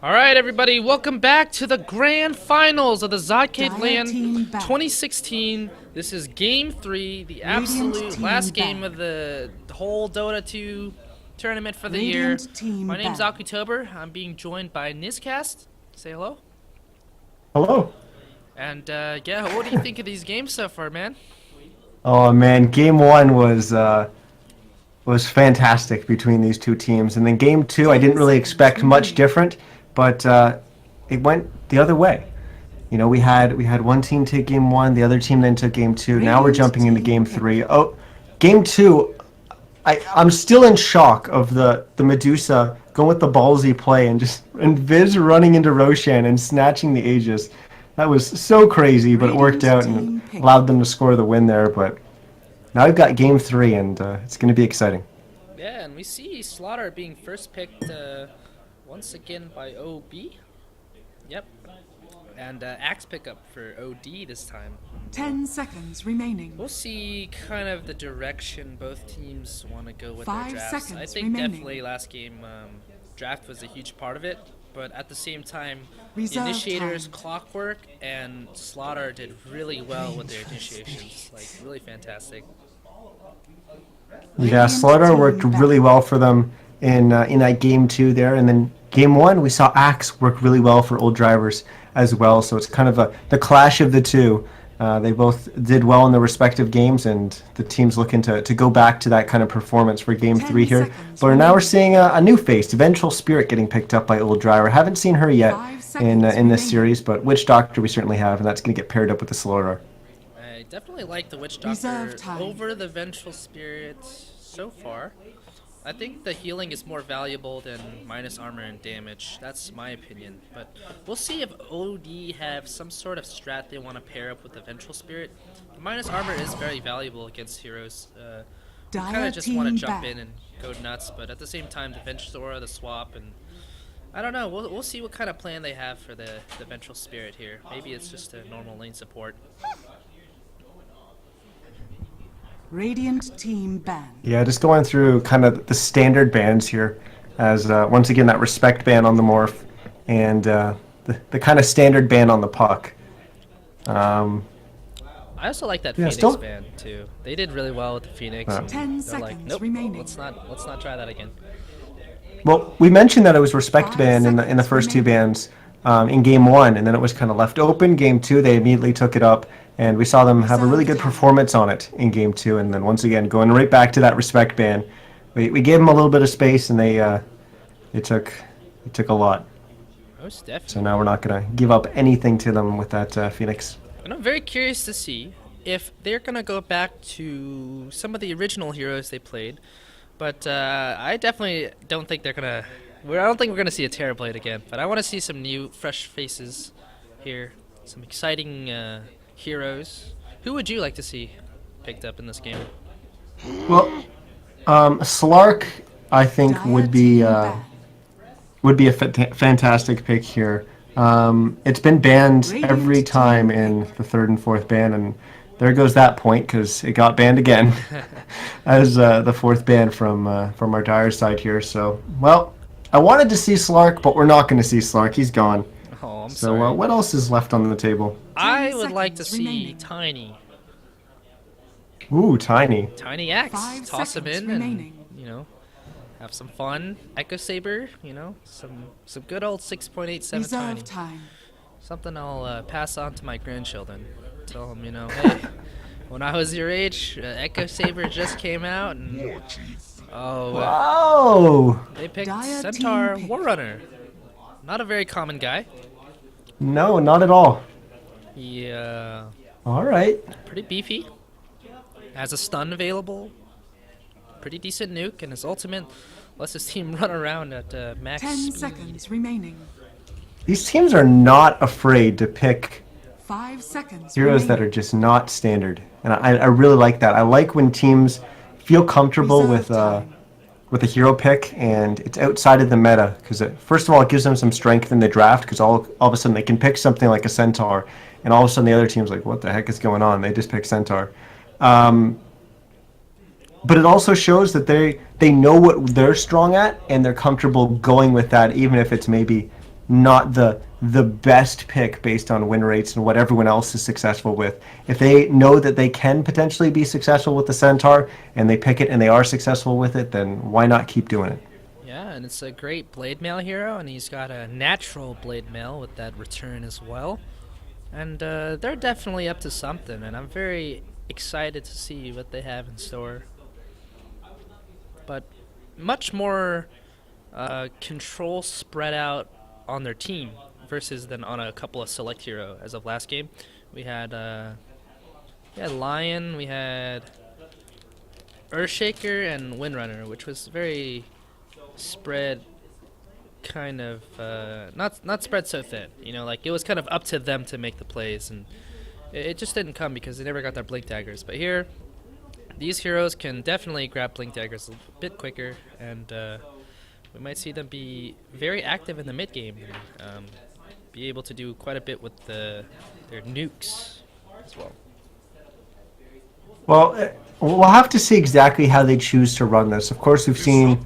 Alright, everybody, welcome back to the grand finals of the Zotcade LAN Team back. 2016. This is game 3, the absolute team last game back. of the whole Dota 2 tournament for the Radiant year. team My name's back. Akutober. I'm being joined by Nizcast. Say hello. Hello. And yeah, what do you think of these games so far, man? Oh man, game one was fantastic between these two teams, and then game two I didn't really expect much different, but it went the other way. You know, we had one team take game one, the other team then took game two. Now we're jumping into game three. Oh, game two. I'm still in shock of the Medusa going with the ballsy play and Viz running into Roshan and snatching the Aegis. That was so crazy, but it worked out and allowed them to score the win there. But now we've got game three, and it's going to be exciting. Yeah, and we see Slaughter being first picked once again by OB. Yep. And Axe pickup for OD this time. 10 seconds remaining. We'll see kind of the direction both teams want to go with their 5 drafts. seconds I think remaining. definitely last game draft was a huge part of it, but at the same time, Reserve the initiators, time. Clockwork, and Slaughter did really well with their initiations. Like, really fantastic. Yeah, Slaughter worked really well for them in that game two there, and then game one we saw Axe work really well for Old Drivers as well. So it's kind of the clash of the two. They both did well in their respective games, and the team's looking to go back to that kind of performance for game 10 three here. seconds But now we're seeing a new face, Vengeful Spirit, getting picked up by Old Driver. Haven't seen her yet 5 in seconds this remaining. series, but Witch Doctor we certainly have, and that's going to get paired up with the Slaughter. I definitely like the Witch Doctor Reserve time. over the Vengeful Spirit so far. I think the healing is more valuable than minus armor and damage. That's my opinion. But we'll see if OD have some sort of strat they want to pair up with the Vengeful Spirit. The minus armor is very valuable against heroes. You kind Dire of just want to team jump back. in and go nuts, but at the same time, the Vengeful Aura, the swap, and I don't know. We'll see what kind of plan they have for the Vengeful Spirit here. Maybe it's just a normal lane support. Radiant team ban. Yeah, just going through kind of the standard bans here, as once again that respect ban on the morph, and the kind of standard ban on the puck. I also like that Yeah, Phoenix still- band too. They did really well with the Phoenix. and 10 they're like, seconds nope, remaining. let's not try that again. Well, we mentioned that it was respect 5 ban in the seconds first two remaining. bans in game one, and then it was kind of left open. Game two, they immediately took it up, and we saw them have a really good performance on it in game two. And then once again, going right back to that respect ban, we gave them a little bit of space, and they took a lot. Most So definitely. now we're not gonna give up anything to them with that Phoenix. And I'm very curious to see if they're gonna go back to some of the original heroes they played. But I definitely don't think they're gonna. I don't think we're gonna see a Terrorblade again. But I want to see some new, fresh faces here. Some exciting heroes. Who would you like to see picked up in this game? Well, Slark, I think Dire would be team ban. a fantastic pick here. It's been banned every Radiant time team in the third and fourth ban, and there goes that point because it got banned again as the fourth ban from our Dire side here. So, well, I wanted to see Slark, but we're not going to see Slark. He's gone. Oh, I'm So, sorry. what else is left on the table? I 10 would like to seconds see remaining. Tiny. Ooh, Tiny. Tiny Axe. 5 Toss him seconds in remaining. and, have some fun. Echo Saber, some good old 6.87 Tiny. Reserve time. Something I'll pass on to my grandchildren. Tell them, hey, when I was your age, Echo Saber just came out, and Oh, they picked Dire Centaur team pick. Warrunner. Not a very common guy. no, not at all. He All right. pretty beefy. Has a stun available. Pretty decent nuke, and his ultimate lets his team run around at max 10 speed. seconds remaining. These teams are not afraid to pick 5 seconds heroes that remaining. are just not standard, and I really like that. I like when teams feel comfortable Reserve time. with a hero pick and it's outside of the meta, because first of all it gives them some strength in the draft, because all of a sudden they can pick something like a Centaur, and all of a sudden the other team's like, what the heck is going on? They just pick Centaur. But it also shows that they know what they're strong at, and they're comfortable going with that, even if it's maybe not the best pick based on win rates and what everyone else is successful with. If they know that they can potentially be successful with the Centaur and they pick it and they are successful with it, then why not keep doing it? Yeah, and it's a great blade mail hero, and he's got a natural blade mail with that return as well. And they're definitely up to something, and I'm very excited to see what they have in store. But much more control spread out on their team versus than on a couple of select hero. As of last game, we had Lion, we had Earthshaker, and Windrunner, which was very spread, kind of not spread so thin. You know, like it was kind of up to them to make the plays, and it just didn't come because they never got their blink daggers. But here, these heroes can definitely grab blink daggers a bit quicker, and we might see them be very active in the mid game and be able to do quite a bit with their nukes as well. Well, we'll have to see exactly how they choose to run this. Of course, we've seen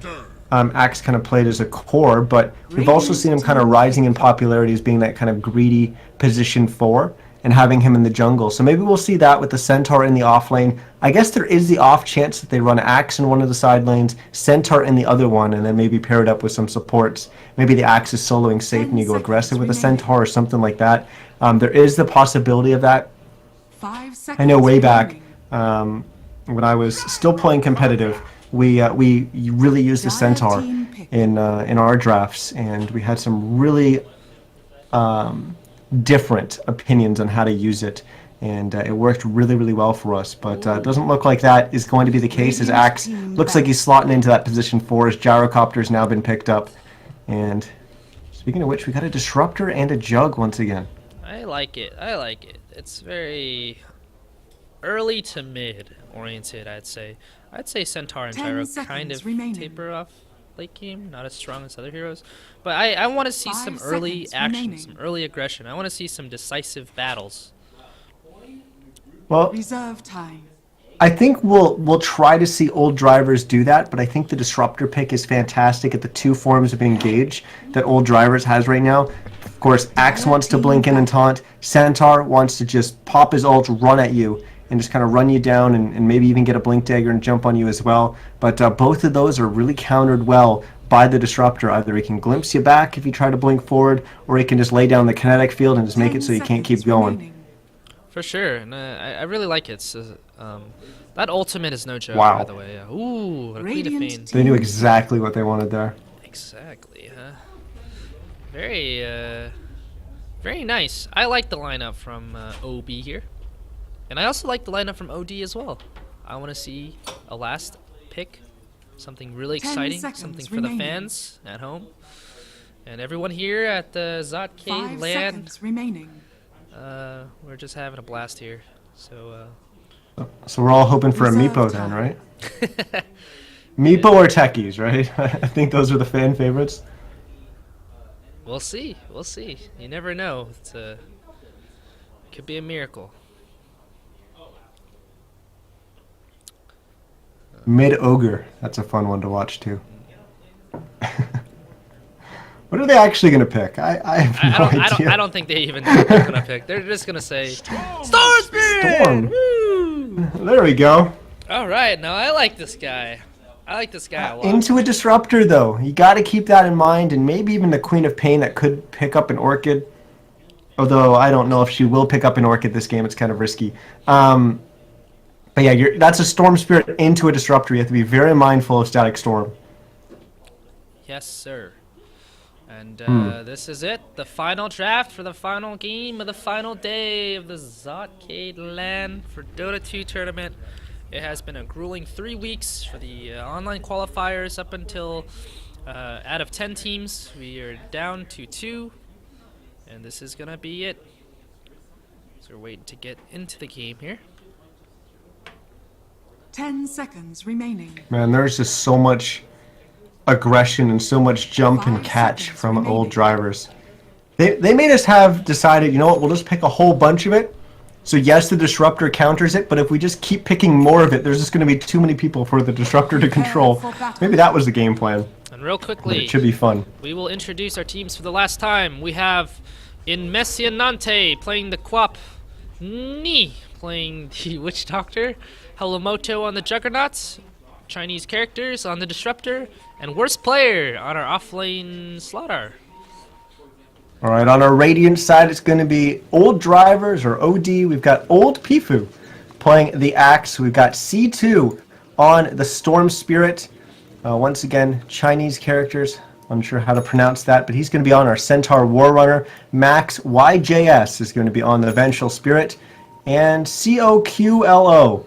Axe kind of played as a core, but we've also seen him kind of rising in popularity as being that kind of greedy position 4 and having him in the jungle. So maybe we'll see that with the Centaur in the off lane. I guess there is the off chance that they run Axe in one of the side lanes, Centaur in the other one, and then maybe pair it up with some supports. Maybe the Axe is soloing safe and you go aggressive with a Centaur or something like that. There is the possibility of that. 5 seconds. I know way back remaining. when I was still playing competitive, we really used the Centaur in our drafts, and we had some really different opinions on how to use it, and it worked really, really well for us. But it doesn't look like that is going to be the case, as Axe looks like he's slotting into that position 4 as Gyrocopter's now been picked up. And speaking of which, we got a Disruptor and a Jug once again. I like it. I like it. It's very early to mid oriented, I'd say. I'd say Centaur and 10 Gyro seconds kind of remaining. taper off late game, not as strong as other heroes. But I want to see 5 some early seconds action, remaining. some early aggression. I want to see some decisive battles. Well, Reserve time. I think we'll try to see old drivers do that, but I think the Disruptor pick is fantastic at the 2 forms of engage that old drivers has right now. Of course, Axe wants to blink in and taunt. Centaur wants to just pop his ult, run at you, and just kind of run you down and maybe even get a blink dagger and jump on you as well. But both of those are really countered well by the Disruptor. Either he can glimpse you back if you try to blink forward, or he can just lay down the kinetic field and just make it so you can't keep going. For sure, and I really like it. So, that ultimate is no joke, Wow. by the way. Ooh, a Queen of Radiant Pain. They knew exactly what they wanted there. Exactly, huh? Very, very nice. I like the lineup from OB here. And I also like the lineup from OD as well. I want to see a last pick. Something really 10 exciting. seconds Something for remaining. the fans at home. And everyone here at the Zotcade 5 LAN. seconds remaining. We're just having a blast here. So, So we're all hoping for a Reserve Meepo then, time. right? Meepo or Techies, right? I think those are the fan favorites. we'll see. We'll see. You never know. It could be a miracle. Mid Ogre, that's a fun one to watch too. What are they actually going to pick? I have no idea. I don't think they even know what they're gonna pick. They're just gonna say Star Spirit. Storm. Woo! There we go. All right, now I like this guy. I like this guy a lot. Into a Disruptor though. You got to keep that in mind, and maybe even the Queen of Pain that could pick up an Orchid. Although I don't know if she will pick up an Orchid this game. It's kind of risky. But yeah, that's a Storm Spirit into a Disruptor. You have to be very mindful of Static Storm. Yes, sir. And this is it, the final draft for the final game of the final day of the Zotcade LAN for Dota 2 tournament. It has been a grueling 3 weeks for the online qualifiers up until out of 10 teams, we are down to 2. And this is going to be it. So we're waiting to get into the game here. 10 seconds remaining. Man, there's just so much aggression and so much jump and 5 catch seconds from remaining. old drivers. They made us have decided, you know what, we'll just pick a whole bunch of it, So yes, the disruptor counters it, but if we just keep picking more of it, there's just going to be too many people for the disruptor to control. Maybe that was the game plan. And real But quickly, it should be fun. we will introduce our teams for the last time. We have Inmessionante playing the Quap, Ni playing the Witch Doctor, Helamoto on the Juggernaut, Chinese characters on the Disruptor, and Worst Player on our offlane Slaughter. All right, on our Radiant side, it's going to be Old Drivers, or OD. We've got Old Pifu playing the Axe. We've got C2 on the Storm Spirit. Once again, Chinese characters. Unsure how to pronounce that, but he's going to be on our Centaur Warrunner. Max YJS is going to be on the Vengeful Spirit. And COQLO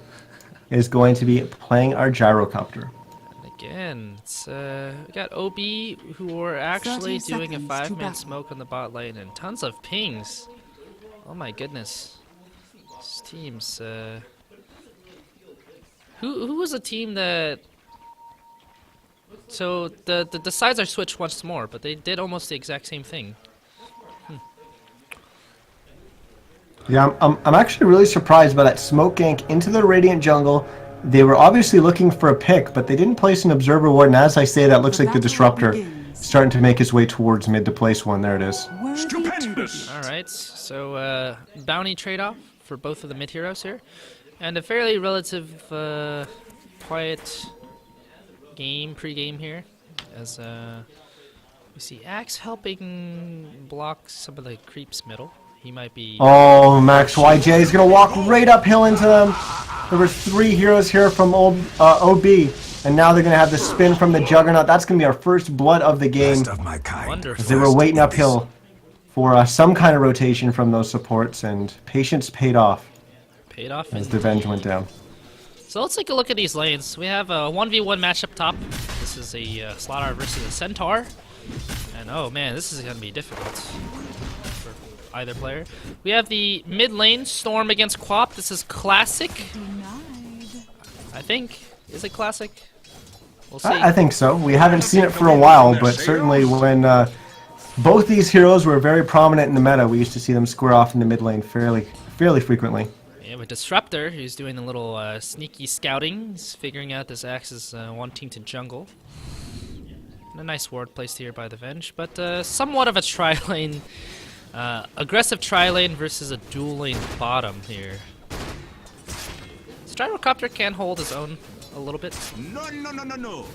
is going to be playing our Gyrocopter. Again, it's, we got OB who are actually 30 doing a seconds to 5-man battle. smoke on the bot lane and tons of pings. Oh my goodness. These teams, who was a team that... So the sides are switched once more, but they did almost the exact same thing. Yeah, I'm actually really surprised by that smoke gank into the Radiant jungle. They were obviously looking for a pick, but they didn't place an Observer Ward, and as I say, that looks like the Disruptor starting to make his way towards mid to place one. There it is. Stupendous. Alright, so bounty trade-off for both of the mid-heroes here. And a fairly relative quiet pre-game here. As we see Axe helping block some of the creeps middle. He might be... Oh, Max YJ is going to walk right uphill into them. There were 3 heroes here from old OB, and now they're going to have the spin from the Juggernaut. That's going to be our first blood of the game. Of my kind. Wonderful. As they were waiting uphill for some kind of rotation from those supports, and patience paid off Paid off. as the Venge went down. So let's take a look at these lanes. We have a 1v1 match up top. This is a Slaughter versus a Centaur. And oh man, this is going to be difficult for either player. We have the mid lane, Storm against Quap. This is classic. I think. Is it classic? We'll see. I think so. We haven't seen it for a while, but certainly when both these heroes were very prominent in the meta, we used to see them square off in the mid lane fairly frequently. Yeah, with Disruptor, who's doing a little sneaky scouting. He's figuring out this Axe is wanting to jungle. And a nice ward placed here by the Venge, but somewhat of a tri-lane, aggressive tri-lane versus a dual lane bottom here. Gyrocopter can hold his own a little bit. No.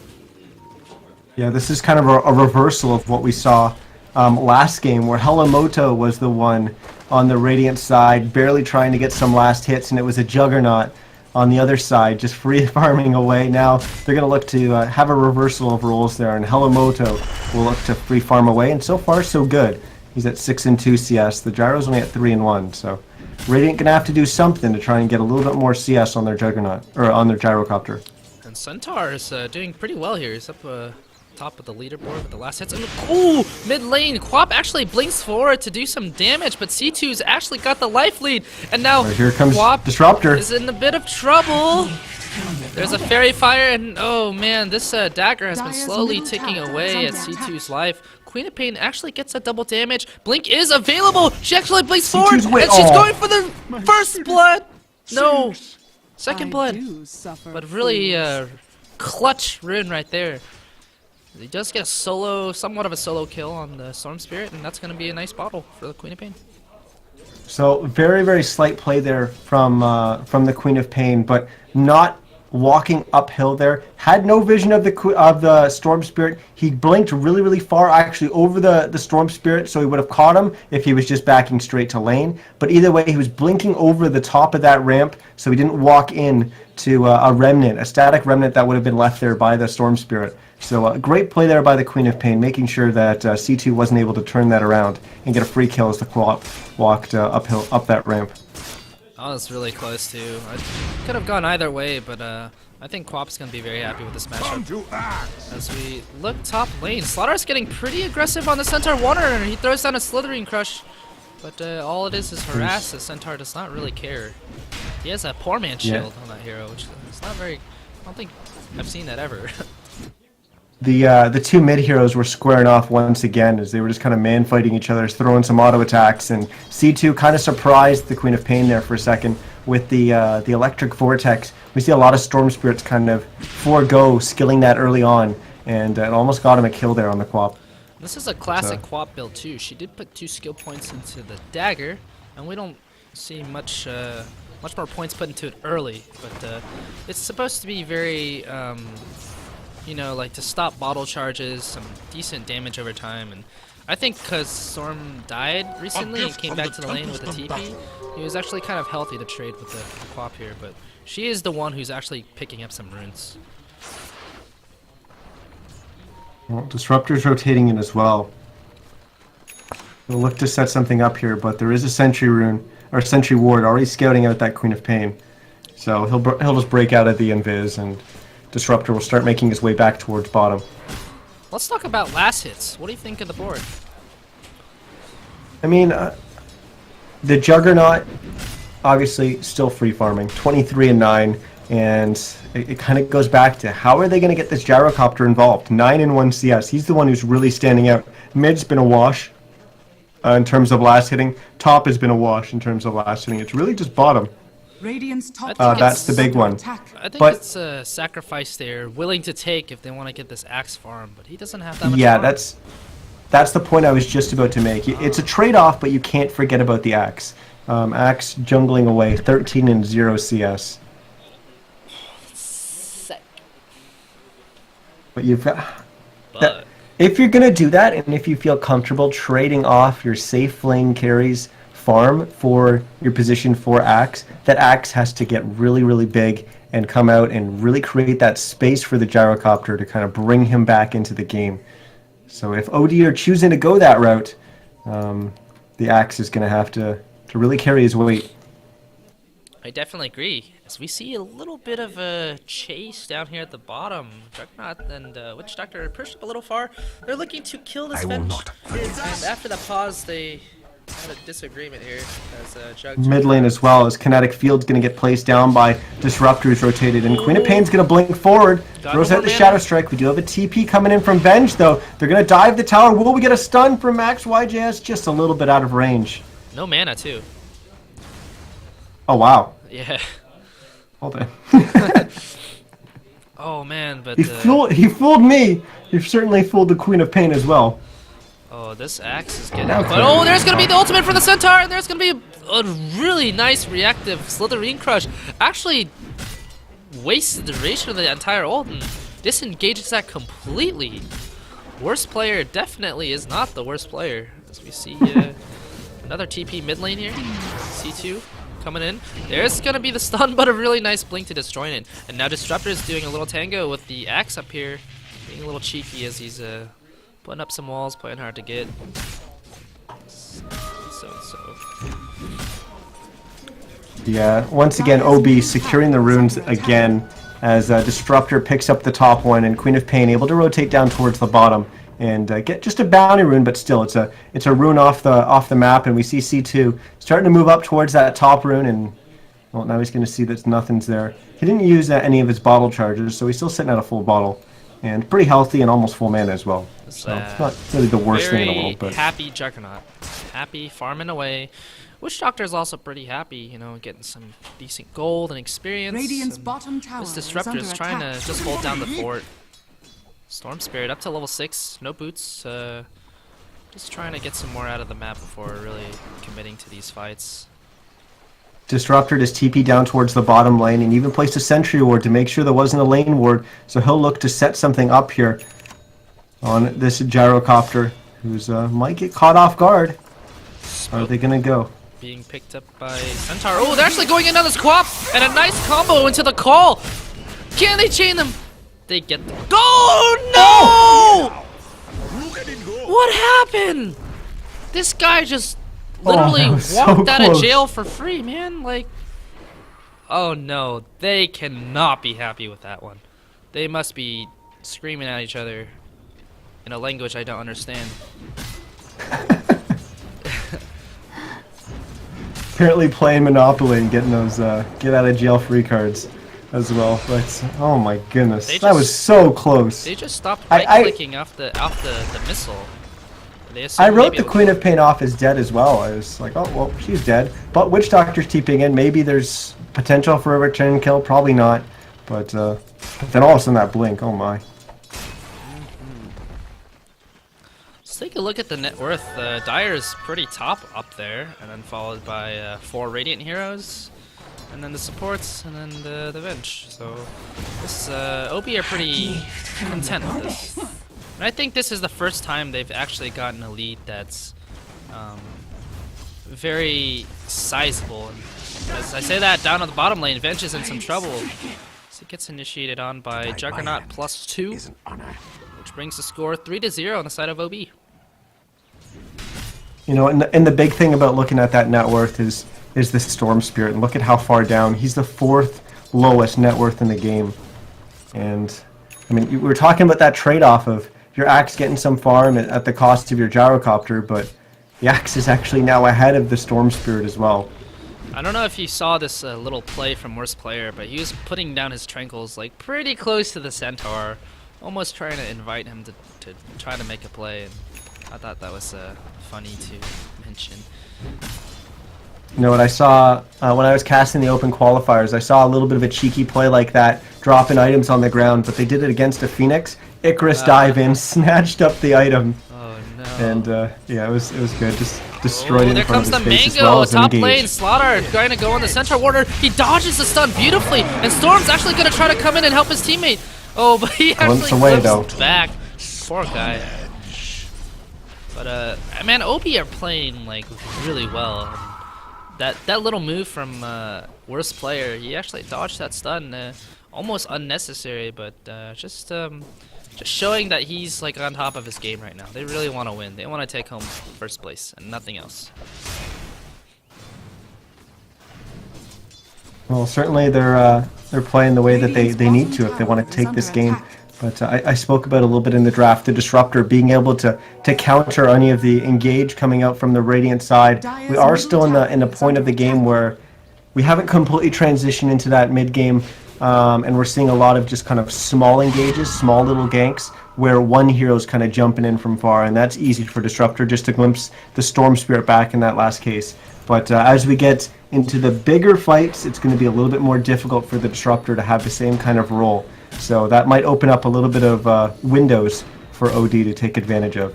Yeah, this is kind of a reversal of what we saw last game, where Helamoto was the one on the Radiant side, barely trying to get some last hits, and it was a Juggernaut on the other side, just free farming away. Now they're going to look to have a reversal of roles there, and Helamoto will look to free farm away, and so far so good. He's at 6-2 CS. The Gyro's only at 3-1, so Radiant going to have to do something to try and get a little bit more CS on their Juggernaut, or on their Gyrocopter. And Centaur is doing pretty well here. He's up top of the leaderboard with the last hits. And ooh, mid lane, Quap actually blinks forward to do some damage, but C2's actually got the life lead, and now Right, here comes Quap Disruptor. is in a bit of trouble. There's a fairy fire, and oh man, this dagger has been slowly ticking away at C2's life. Queen of Pain actually gets a double damage. Blink is available. She actually blinks forward, and she's going for the first blood. No, second blood. But really clutch rune right there. He does get a somewhat of a solo kill on the Storm Spirit, and that's going to be a nice bottle for the Queen of Pain. So very slight play there from the Queen of Pain, but not walking uphill there. Had no vision of the Storm Spirit. He blinked really far, actually over the Storm Spirit, so he would have caught him if he was just backing straight to lane. But either way, he was blinking over the top of that ramp, so he didn't walk in to a remnant, a static remnant that would have been left there by the Storm Spirit. So great play there by the Queen of Pain, making sure that C2 wasn't able to turn that around and get a free kill as the Quap walked uphill up that ramp. Oh, that's really close too. I could have gone either way, but I think Quap's going to be very happy with this matchup. As we look top lane, Slaughter's getting pretty aggressive on the Centaur Warner, and he throws down a Slithering Crush. But all it is harass. The Centaur does not really care. He has a poor man shield on that hero, which is not very... I don't think I've seen that ever. the two mid heroes were squaring off once again as they were just kind of man fighting each other, throwing some auto attacks, and C2 kind of surprised the Queen of Pain there for a second with the electric vortex. We see a lot of Storm Spirits kind of forego skilling that early on, and it almost got him a kill there on the Quap. This is a classic Quap build too. She did put 2 skill points into the dagger, and we don't see much more points put into it early. But it's supposed to be very, you know, like to stop bottle charges, some decent damage over time. And I think because Storm died recently and came back to the lane with a TP, he was actually kind of healthy to trade with the Quap here. But she is the one who's actually picking up some runes. Well, Disruptor's rotating in as well. We'll look to set something up here, but there is a Sentry Rune, or Sentry Ward, already scouting out that Queen of Pain. So he'll just break out of the Invis, and Disruptor will start making his way back towards bottom. Let's talk about last hits. What do you think of the board? I mean, the Juggernaut, obviously still free farming, 23 and 9, and it kind of goes back to how are they going to get this Gyrocopter involved? 9 and 1 CS. He's the one who's really standing out. Mid's been a wash in terms of last hitting. Top has been a wash in terms of last hitting. It's really just bottom. Radiant's top That's the big one. I think But- it's a sacrifice they're willing to take if they want to get this axe farm, but he doesn't have that much Yeah, farm. that's the point I was just about to make. It's a trade-off, but you can't forget about the Axe. Axe jungling away, 13 and 0 CS. Sick. But you've got... But If you're going to do that, and if you feel comfortable trading off your safe lane carries farm for your position for Axe, that Axe has to get really, really big and come out and really create that space for the Gyrocopter to kind of bring him back into the game. So if OD are choosing to go that route, the Axe is going to have to really carry his weight. I definitely agree. As we see a little bit of a chase down here at the bottom. Juggernaut and Witch Doctor are pushed up a little far. They're looking to kill this bench. And after the pause, they had a disagreement here as Jug. Mid lane as well, as Kinetic Field's going to get placed down by Disruptors rotated, and Queen of Pain's going to blink forward, throws out the Shadow Strike. We do have a TP coming in from Benj, though. They're going to dive the tower. Will we get a stun from Max YJS? Just a little bit out of range. No mana too. Oh, wow. Yeah. Hold on. Oh man, but he fooled me. You've certainly fooled the Queen of Pain as well. oh, this axe is getting. Now But oh, there's gonna be the ultimate for the Centaur, and there's gonna be a really nice reactive Slitherine Crush. Actually, wastes the duration of the entire ult and disengages that completely. Worst player definitely is not the worst player, as we see another TP mid lane here. C2 coming in. There's gonna be the stun, but a really nice blink to destroy it. And now Disruptor is doing a little tango with the axe up here, being a little cheeky as he's putting up some walls, playing hard to get. So. Yeah, once again, OB securing the runes again as Disruptor picks up the top one, and Queen of Pain able to rotate down towards the bottom and get just a bounty rune, but still it's a rune off the map, and we see C2 starting to move up towards that top rune, and well, now he's going to see that nothing's there. He didn't use any of his bottle charges, so he's still sitting at a full bottle and pretty healthy and almost full mana as well. So it's not really the worst thing in the world, but happy Juggernaut, happy farming away. Witch Doctor is also pretty happy, you know, getting some decent gold and experience. Radiant's and bottom tower this is Disruptor is under trying attack. to just hold down the fort. Storm Spirit up to level 6, no boots. Just trying to get some more out of the map before really committing to these fights. Disruptor just TP down towards the bottom lane and even placed a sentry ward to make sure there wasn't a lane ward. So he'll look to set something up here on this Gyrocopter, who's might get caught off guard. How are they gonna go? Being picked up by Centaur. Oh, they're actually going in on this Quap and a nice combo into the call. Can they chain them? They get the no! What happened? This guy just literally that was so walked out of close. jail for free, man. Like, oh no, they cannot be happy with that one. They must be screaming at each other in a language I don't understand. Apparently playing Monopoly and getting those get out of jail free cards. as well. But oh my goodness, They that was just- so close. They just stopped I- right-clicking off the missile. They I assumed wrote maybe the it- Queen of Pain off as dead as well. I was like, oh, well, she's dead. But Witch Doctor's TPing in. Maybe there's potential for a return kill. Probably not. But then all of a sudden that blink, oh my. Let's take a look at the net worth. Dire's pretty top up there, and then followed by 4 Radiant heroes, and then the supports, and then the bench. So this OB are pretty content with this. And I think this is the first time they've actually gotten a lead that's very sizable. And as I say that, down on the bottom lane, Vench is in some trouble. So it gets initiated on by Juggernaut +2, which brings the score 3-0 on the side of OB. You know, and the big thing about looking at that net worth is the Storm Spirit. And look at how far down. He's the 4th lowest net worth in the game. And, I mean, we were talking about that trade-off of your Axe getting some farm at the cost of your Gyrocopter, but the Axe is actually now ahead of the Storm Spirit as well. I don't know if you saw this little play from Worst Player, but he was putting down his Tranquils like pretty close to the Centaur, almost trying to invite him to try to make a play, and I thought that was funny to mention. You know what I saw when I was casting the open qualifiers, I saw a little bit of a cheeky play like that, dropping items on the ground, but they did it against a Phoenix. Icarus dive in, snatched up the item, Oh no. and yeah, it was good. Just destroyed it there in front comes of the his face as Mango, well as top lane, engaged. Slaughter trying to go on the Centaur Warder. He dodges the stun beautifully, and Storm's actually going to try to come in and help his teammate. Oh, but he Glimpse actually away, glimpsed though. back. Poor guy. But man, OB are playing like really well. That little move from Worst Player, he actually dodged that stun, almost unnecessary, but just showing that he's like on top of his game right now. They really want to win. They want to take home first place and nothing else. Well, certainly they're playing the way that they need to if they want to take this game. But I spoke about a little bit in the draft, the Disruptor being able to counter any of the engage coming out from the Radiant side. We are still in the point of the game where we haven't completely transitioned into that mid game, and we're seeing a lot of just kind of small engages, small little ganks, where one hero's kind of jumping in from far, and that's easy for Disruptor just to glimpse the Storm Spirit back in that last case. But as we get into the bigger fights, it's going to be a little bit more difficult for the Disruptor to have the same kind of role. So that might open up a little bit of windows for OD to take advantage of.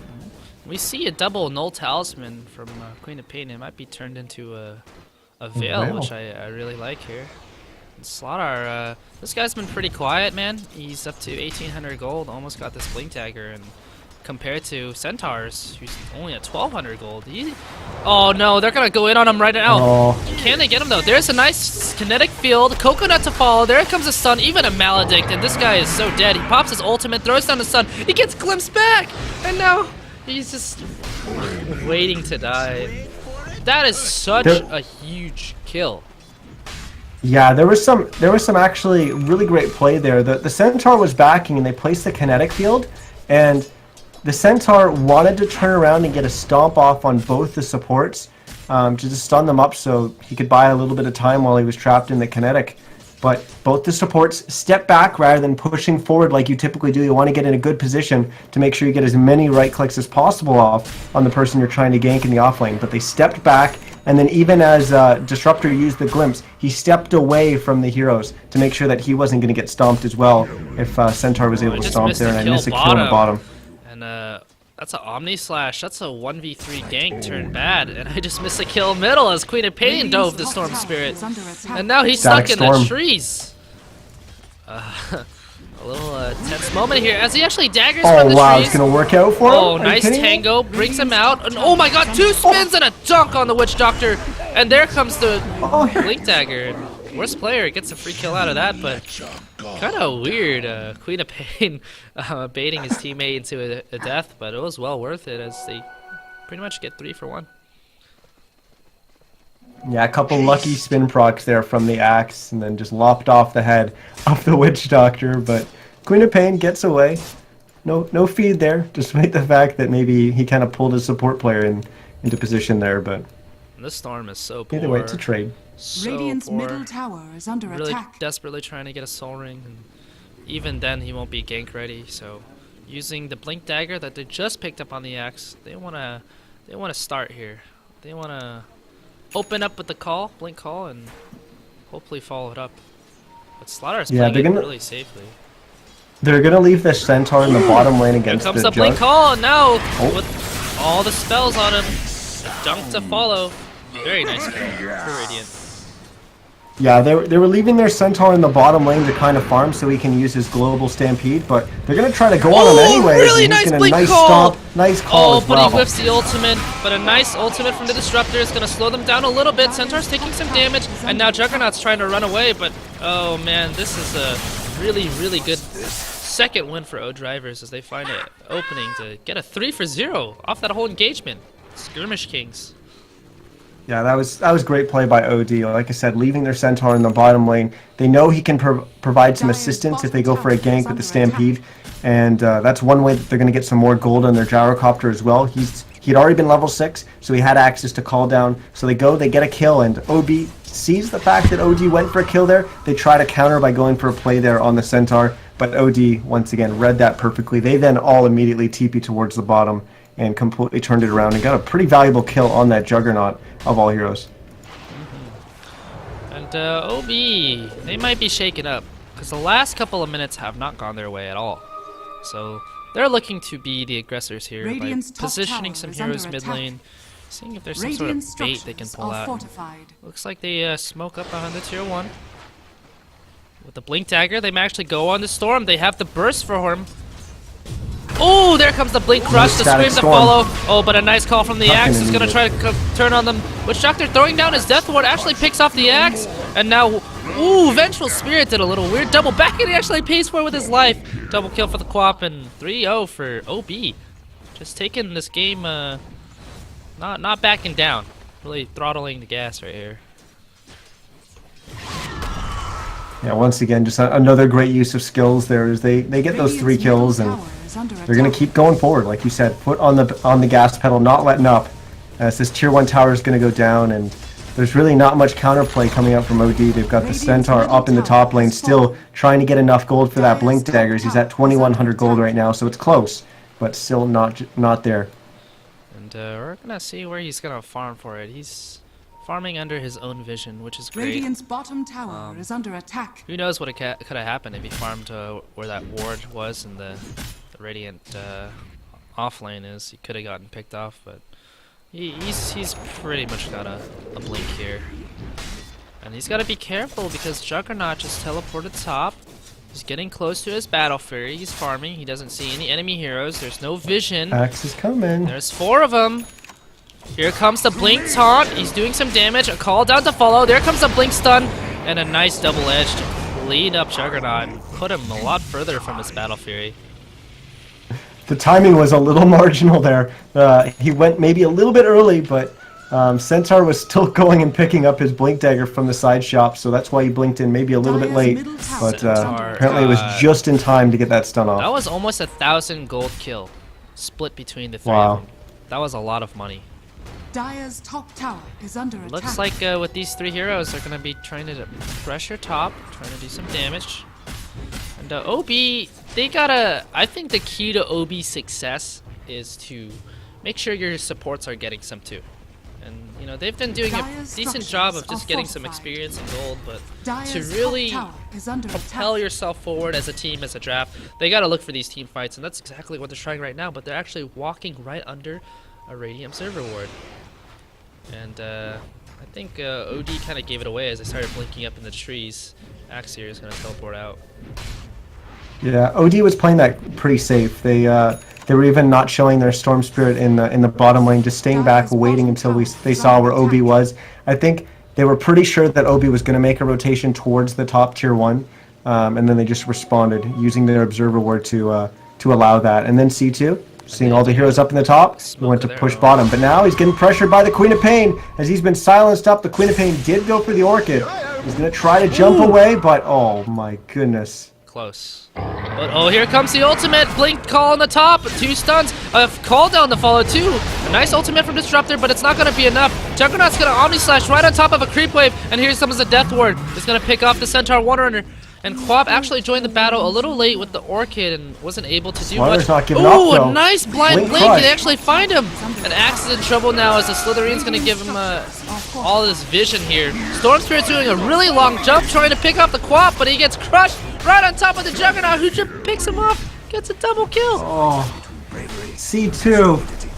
We see a double Null Talisman from Queen of Pain. It might be turned into a Veil, Veil. which I really like here. And Slaughter, this guy's been pretty quiet, man. He's up to 1,800 gold, almost got this Blink Dagger, and compared to Centaurs, who's only at 1,200 gold. Oh no, they're gonna go in on him right now. Oh. Can they get him though? There's a nice kinetic field, Coconut to follow, there comes a stun, even a Maledict, and this guy is so dead. He pops his ultimate, throws down the stun, he gets glimpsed back, and now he's just waiting to die. That is such a huge kill. Yeah, there was some actually really great play there. The Centaur was backing and they placed the kinetic field, and the Centaur wanted to turn around and get a stomp off on both the supports to just stun them up so he could buy a little bit of time while he was trapped in the kinetic. But both the supports stepped back rather than pushing forward like you typically do. You want to get in a good position to make sure you get as many right clicks as possible off on the person you're trying to gank in the offlane. But they stepped back, and then even as Disruptor used the glimpse, he stepped away from the heroes to make sure that he wasn't going to get stomped as well if Centaur was able to just stomp missed there, the and I kill missed a kill on the bottom. And that's an Omni Slash. That's a 1v3 gank turned bad. And I just missed a kill middle as Queen of Pain dove the Storm Spirit. And now he's stuck Static in the Storm. trees. A little tense moment here as he actually daggers Oh from the wow, trees. it's going to work out for him? Oh, Are you nice kidding me? tango. Brings him out. And oh my god, 2 spins and a dunk on the Witch Doctor. And there comes the Oh, Blink Dagger. And Worst Player gets a free kill out of that, but kind of weird. Queen of Pain baiting his teammate into a death, but it was well worth it as they pretty much get 3 for 1. Yeah, a couple lucky spin procs there from the axe, and then just lopped off the head of the Witch Doctor. But Queen of Pain gets away. No feed there, despite the fact that maybe he kind of pulled his support player into position there. But And this storm is so poor. Either way, it's a trade. So Radiant's poor. middle tower is under Really attack. desperately trying to get a soul ring, and even then he won't be gank ready. So using the blink dagger that they just picked up on the axe, they wanna start here. They wanna open up with the call, blink call, and hopefully follow it up. But Slaughter is playing it really safely. They're gonna leave the centaur in the bottom lane Here against comes the the blink jug. call, and now with all the spells on him, dunk to follow. Very nice kill for Radiant. Yeah, they were leaving their centaur in the bottom lane to kind of farm so he can use his global stampede, but they're gonna try to go on him anyway. Really and he's nice gonna blink nice call. Stomp, nice call Oh, as but well. he whiffs the ultimate. But a nice ultimate from the Disruptor is gonna slow them down a little bit. Centaur's taking some damage, and now Juggernaut's trying to run away. But oh man, this is a really good second win for O Drivers as they find an opening to get a 3-for-0 off that whole engagement. Skirmish Kings. Yeah, that was great play by OD. Like I said, leaving their centaur in the bottom lane. They know he can provide some assistance if they go for a gank with the stampede, and that's one way that they're going to get some more gold on their gyrocopter as well. He'd already been level 6, so he had access to call down. So they get a kill, and OB sees the fact that OD went for a kill there. They try to counter by going for a play there on the centaur, but OD once again read that perfectly. They then all immediately TP towards the bottom and completely turned it around and got a pretty valuable kill on that Juggernaut of all heroes. And OB, they might be shaken up because the last couple of minutes have not gone their way at all. So they're looking to be the aggressors here Radiant's by top positioning tower some is heroes under mid attack. lane, seeing if there's some Radiant sort of bait they can structures pull are out. fortified. Looks like they smoke up behind the tier 1. With the blink dagger, they may actually go on the storm. They have the burst for him. Oh, there comes the blink crush, the Static scream to storm. follow. Oh, but a nice call from the Fucking axe is gonna idiot. try to turn on them. Witch Doctor throwing down his death ward actually picks off the axe, and now, ooh, Vengeful Spirit did a little weird double back, and he actually pays for it with his life. Double kill for the Quap, and 3-0 for OB. Just taking this game, not backing down. Really throttling the gas right here. Yeah, once again, just another great use of skills there is they get those 3 kills, and they're going to keep going forward. Like you said, foot on the gas pedal, not letting up. As this tier 1 tower is going to go down, and there's really not much counterplay coming out from OD. They've got the Centaur up in the top lane, still trying to get enough gold for that Blink Daggers. He's at 2,100 gold right now, so it's close, but still not there. And we're going to see where he's going to farm for it. He's farming under his own vision, which is great. Radiant's bottom tower is under attack. Who knows what could have happened if he farmed where that ward was and the Radiant off lane is. He could have gotten picked off, but he's pretty much got a blink here. And he's got to be careful because Juggernaut just teleported top. He's getting close to his Battle Fury. He's farming. He doesn't see any enemy heroes. There's no vision. Axe is coming. There's 4 of them. Here comes the blink taunt. He's doing some damage. A call down to follow. There comes the blink stun. And a nice double-edged lead up Juggernaut. Put him a lot further from his Battle Fury. The timing was a little marginal there. He went maybe a little bit early, but Centaur was still going and picking up his Blink Dagger from the side shop, so that's why he blinked in maybe a little bit late. But apparently it was just in time to get that stun off. That was almost 1,000 gold kill. Split between the 3 Wow. of them. That was a lot of money. Dire's top tower is under attack. Looks like with these 3 heroes, they're going to be trying to pressure top, trying to do some damage. And OB, they gotta... I think the key to OB success is to make sure your supports are getting some too. And, you know, they've been doing a decent job of just getting some experience and gold, but to really propel yourself forward as a team, as a draft, they gotta look for these team fights, and that's exactly what they're trying right now, but they're actually walking right under a Radiant Observer ward. And I think OD kind of gave it away as they started blinking up in the trees. Axior is going to teleport out. Yeah, OD was playing that pretty safe. They were even not showing their Storm Spirit in the bottom lane, just staying back, waiting until they saw where OB was. I think they were pretty sure that OB was going to make a rotation towards the top tier 1, and then they just responded using their Observer ward to allow that. And then C2. Seeing all the heroes up in the top, he went to push bottom. But now he's getting pressured by the Queen of Pain. As he's been silenced up, the Queen of Pain did go for the Orchid. He's going to try to jump away, but oh my goodness. close. But oh, here comes the ultimate. Blink call on the top. 2 stuns. A call down to follow too. A nice ultimate from Disruptor, but it's not going to be enough. Juggernaut's going to Omni Slash right on top of a creep wave. And here comes the Death Ward. It's going to pick off the Centaur Wanderer. And Quap actually joined the battle a little late with the Orchid and wasn't able to do much. Ooh, a nice blind blink. They actually find him. And Axe is in trouble now as the Slytherine's going to give him all his vision here. Storm Spirit's doing a really long jump trying to pick up the Quap, but he gets crushed right on top of the Juggernaut, who just picks him off, gets a double kill. Oh, C2.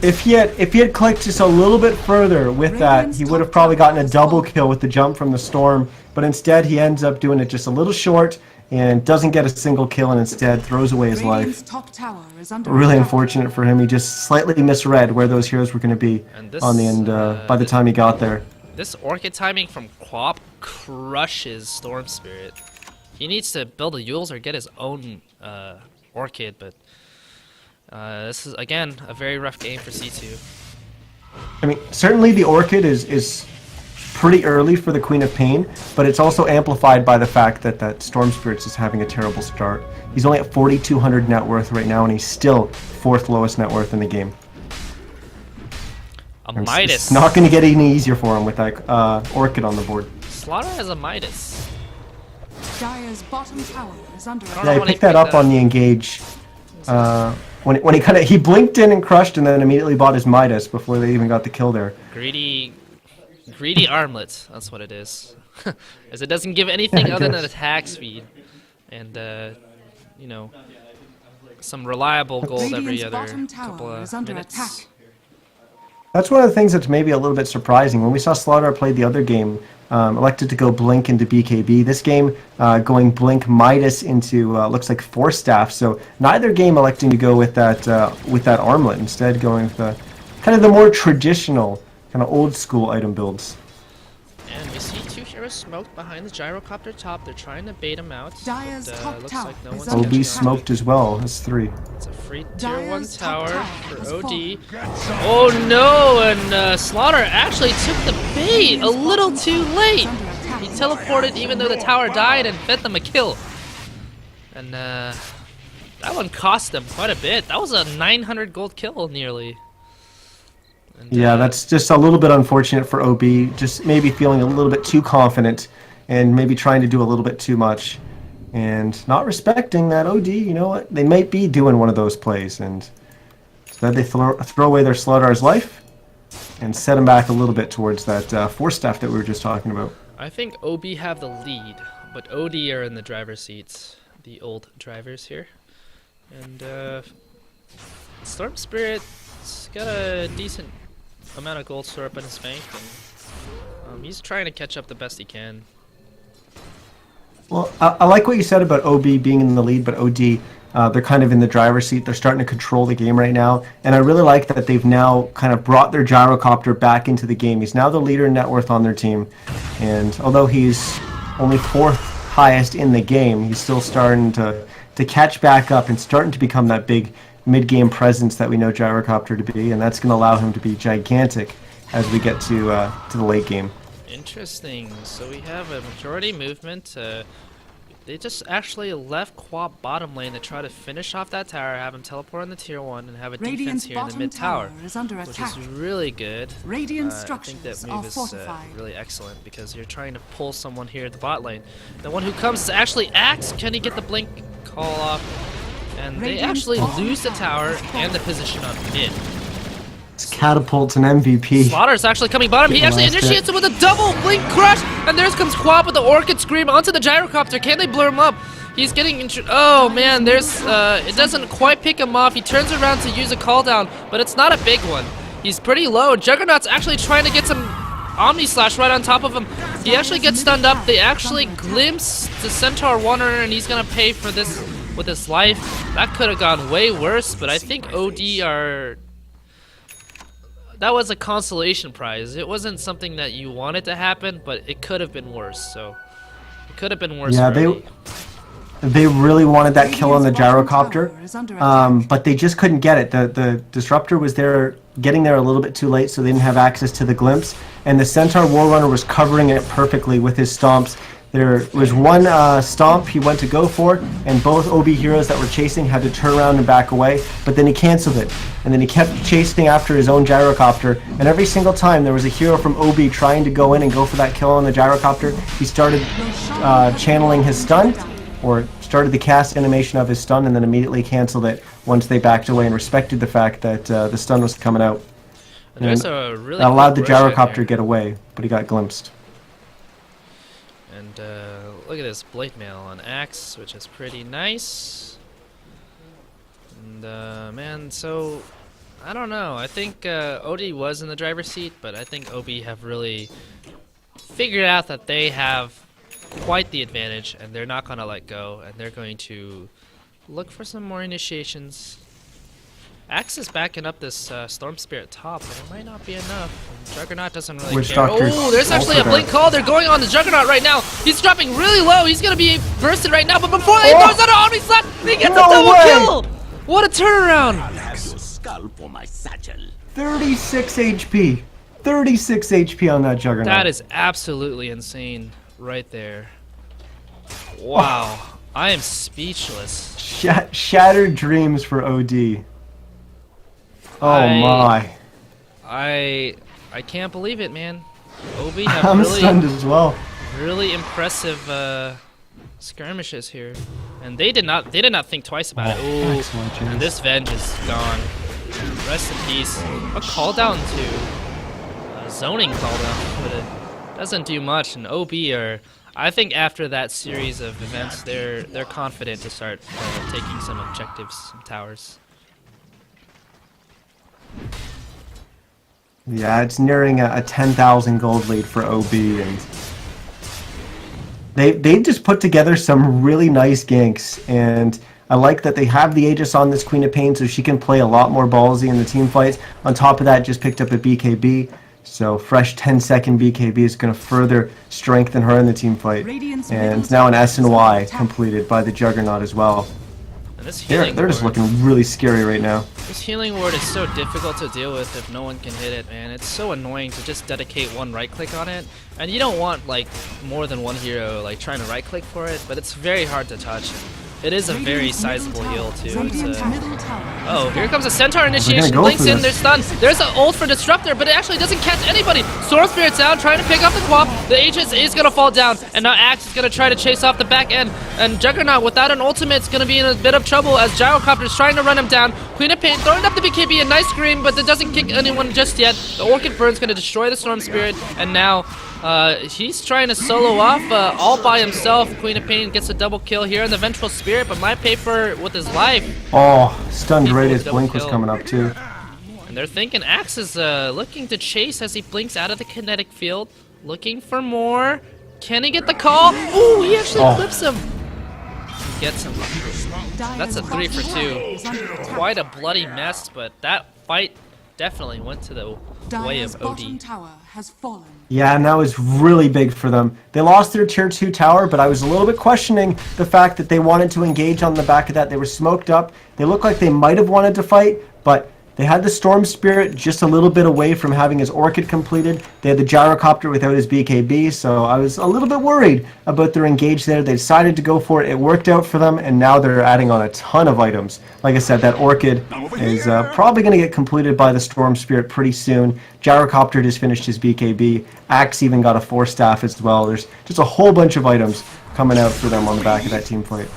If he had clicked just a little bit further with that, he would have probably gotten a double kill with the jump from the Storm. But instead, he ends up doing it just a little short and doesn't get a single kill, and instead throws away his life. Really unfortunate for him. He just slightly misread where those heroes were going to be on the end by the time he got there. This Orchid timing from Quap crushes Storm Spirit. He needs to build a Yules or get his own Orchid, but this is, again, a very rough game for C2. I mean, certainly the Orchid is pretty early for the Queen of Pain, but it's also amplified by the fact that Storm Spirits is having a terrible start. He's only at 4,200 net worth right now, and he's still 4th lowest net worth in the game. A Midas. It's not going to get any easier for him with that Orchid on the board. Slaughter has a Midas. Dire's bottom tower is under attack. Yeah, he picked that up on the engage. When he blinked in and crushed, and then immediately bought his Midas before they even got the kill there. Greedy armlet, that's what it is. As it doesn't give anything other than attack speed. And, you know, some reliable gold every other couple of minutes. That's one of the things that's maybe a little bit surprising. When we saw Slaughter play the other game, elected to go Blink into BKB. This game, going Blink Midas into, looks like Force Staff. So neither game electing to go with that armlet. Instead going with the kind of the more traditional, kind of old school item builds. And we see 2 heroes smoked behind the gyrocopter top. They're trying to bait him out. Dire's top looks tower like no is one's under OB catching smoked as well. That's 3. It's a free tier 1 Dire's top tower tower for has OD. Oh no! And Slaughter actually took the bait a little too late. He teleported even though the tower died and fed them a kill. And that one cost them quite a bit. That was a 900 gold kill nearly. And, yeah, that's just a little bit unfortunate for OB. Just maybe feeling a little bit too confident and maybe trying to do a little bit too much. And not respecting that OD, you know what? They might be doing one of those plays. And instead they throw away their Slaughter's life and set him back a little bit towards that Force Staff that we were just talking about. I think OB have the lead, but OD are in the driver's seats. The old drivers here. And Storm Spirit's got a decent amount of gold stored up in his bank, and he's trying to catch up the best he can. Well, I like what you said about OB being in the lead, but OD, they're kind of in the driver's seat. They're starting to control the game right now, and I really like that they've now kind of brought their gyrocopter back into the game. He's now the leader in net worth on their team, and although he's only 4th highest in the game, he's still starting to catch back up and starting to become that big mid-game presence that we know Gyrocopter to be, and that's going to allow him to be gigantic as we get to the late game. Interesting. So we have a majority movement. They just actually left Quap bottom lane to try to finish off that tower, have him teleport on the tier 1, and have a defense here in the mid tower, which is really good. I think that move is really excellent because you're trying to pull someone here at the bot lane. The one who comes is actually Axe. Can he get the blink call off? And they actually lose the tower and the position on mid. It's Catapult's an MVP. Slaughter's actually coming bottom. He actually initiates it with a double blink crush, and there comes Quap with the Orchid Scream onto the gyrocopter. Can they blur him up? He's getting oh man, there's it doesn't quite pick him off. He turns around to use a call down, but it's not a big one. He's pretty low. Juggernaut's actually trying to get some Omni Slash right on top of him. He actually gets stunned up. They actually glimpse the Centaur Wanderer, and he's gonna pay for this with his life. That could have gone way worse, but I think OD are... That was a consolation prize. It wasn't something that you wanted to happen, but it could have been worse, so... It could have been worse. Yeah, they really wanted that kill on the gyrocopter, but they just couldn't get it. The Disruptor was there, getting there a little bit too late, so they didn't have access to the glimpse, and the Centaur War Runner was covering it perfectly with his stomps. There was one stomp he went to go for, and both OB heroes that were chasing had to turn around and back away, but then he canceled it. And then he kept chasing after his own gyrocopter, and every single time there was a hero from OB trying to go in and go for that kill on the gyrocopter, he started channeling his stun, or started the cast animation of his stun, and then immediately canceled it once they backed away and respected the fact that the stun was coming out. There's a really that allowed the quick rush out gyrocopter here. to get away, but he got glimpsed. And look at this blade mail on Axe, which is pretty nice. And man, so I don't know. I think OD was in the driver's seat, but I think OB have really figured out that they have quite the advantage, and they're not going to let go, and they're going to look for some more initiations. Axe is backing up this Storm Spirit top, but it might not be enough. Juggernaut doesn't really Witch care. Doctor's Oh, there's actually a also blink there. call. They're going on the Juggernaut right now. He's dropping really low. He's going to be bursted right now, but before he throws out an Omni Slap, he gets No a double way. kill! What a turnaround! 36 HP. 36 HP on that Juggernaut. That is absolutely insane right there. Wow. I am speechless. Shattered dreams for OD. Oh my. I can't believe it, man. OB have I'm really, stunned as well. really impressive skirmishes here, and they did not think twice about it. Ooh, excellent chase. and this Venge is gone. Rest in peace. A call down to zoning call down, but it doesn't do much. And OB are, I think, after that series of events, they're confident to start taking some objectives, some towers. Yeah, it's nearing a 10,000 gold lead for OB, and they just put together some really nice ganks, and I like that they have the Aegis on this Queen of Pain so she can play a lot more ballsy in the team fights. On top of that, just picked up a BKB, so fresh 10-second BKB is going to further strengthen her in the team fight. And now an SNY completed by the Juggernaut as well. And this They're healing just ward- looking really scary right now. This healing ward is so difficult to deal with if no one can hit it, man. It's so annoying to just dedicate one right click on it. And you don't want like more than one hero like trying to right click for it, but it's very hard to touch. It is a very sizable heal too. It's oh, here comes a Centaur initiation. go Blinks for in, this. they're stunned. There's an ult for Disruptor, but it actually doesn't catch anybody. Storm Spirit's down, trying to pick up the Quap. The Aegis is gonna fall down, and now Axe is gonna try to chase off the back end. And Juggernaut, without an ultimate, is gonna be in a bit of trouble as Gyrocopter's trying to run him down. Queen of Pain throwing up the BKB, a nice scream, but that doesn't kick anyone just yet. The Orchid Burn's gonna destroy the Storm Spirit, and now he's trying to solo off all by himself. Queen of Pain gets a double kill here in the Vengeful Spirit, but might pay for it with his life. Oh, stunned right as Double Blink was kill. coming up too. And they're thinking Axe is looking to chase as he blinks out of the kinetic field, looking for more. Can he get the call? Ooh, he actually clips him. He gets him. That's a 3 for 2. Quite a bloody mess, but that fight definitely went to the way Dire's of bottom OD. tower has fallen. Yeah, and that was really big for them. They lost their tier 2 tower, but I was a little bit questioning the fact that they wanted to engage on the back of that. They were smoked up. They looked like they might have wanted to fight, but they had the Storm Spirit just a little bit away from having his Orchid completed. They had the Gyrocopter without his BKB, so I was a little bit worried about their engage there. They decided to go for it. It worked out for them, and now they're adding on a ton of items. Like I said, that Orchid is probably going to get completed by the Storm Spirit pretty soon. Gyrocopter just finished his BKB. Axe even got a 4-staff as well. There's just a whole bunch of items coming out for them on the back of that team fight.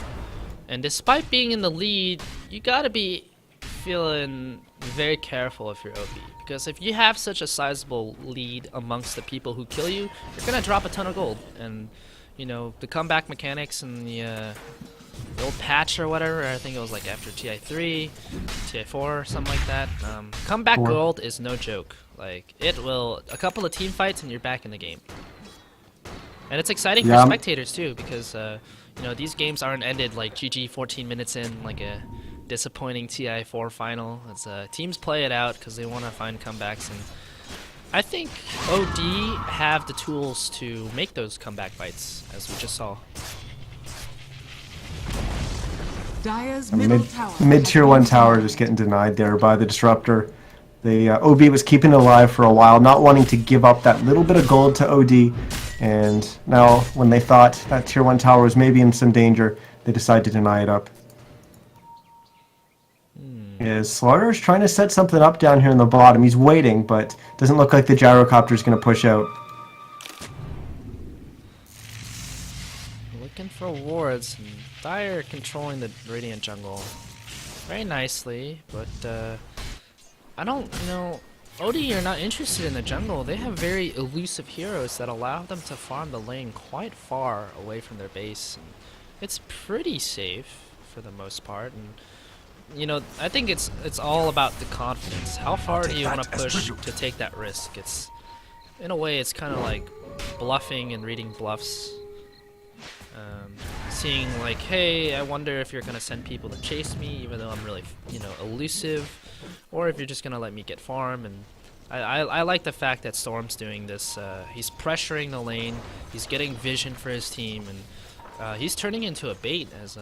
And despite being in the lead, you gotta be feeling very careful if you're OB, because if you have such a sizable lead amongst the people who kill you, you're gonna drop a ton of gold. And you know, the comeback mechanics and the old patch or whatever, I think it was like after TI3, TI4, something like that. Comeback Four. gold is no joke. Like, it will, a couple of team fights and you're back in the game. And it's exciting Yeah. for spectators too, because you know, these games aren't ended like GG 14 minutes in, like a disappointing TI4 final. It's teams play it out because they want to find comebacks, and I think OD have the tools to make those comeback fights, as we just saw. Dire's middle tower. Mid tier 1 tower just getting denied there by the Disruptor. The OB was keeping it alive for a while, not wanting to give up that little bit of gold to OD. And now, when they thought that tier 1 tower was maybe in some danger, they decide to deny it up. Is Slaughter's trying to set something up down here in the bottom. He's waiting, but doesn't look like the gyrocopter is going to push out. Looking for wards. And Dire controlling the Radiant jungle very nicely, but I don't, OD are not interested in the jungle. They have very elusive heroes that allow them to farm the lane quite far away from their base. And it's pretty safe for the most part, and I think it's all about the confidence. How far do you want to push to take that risk? It's, in a way, it's kind of like bluffing and reading bluffs. Seeing like, hey, I wonder if you're gonna send people to chase me, even though I'm really, elusive, or if you're just gonna let me get farm. And I like the fact that Storm's doing this. He's pressuring the lane. He's getting vision for his team, and he's turning into a bait as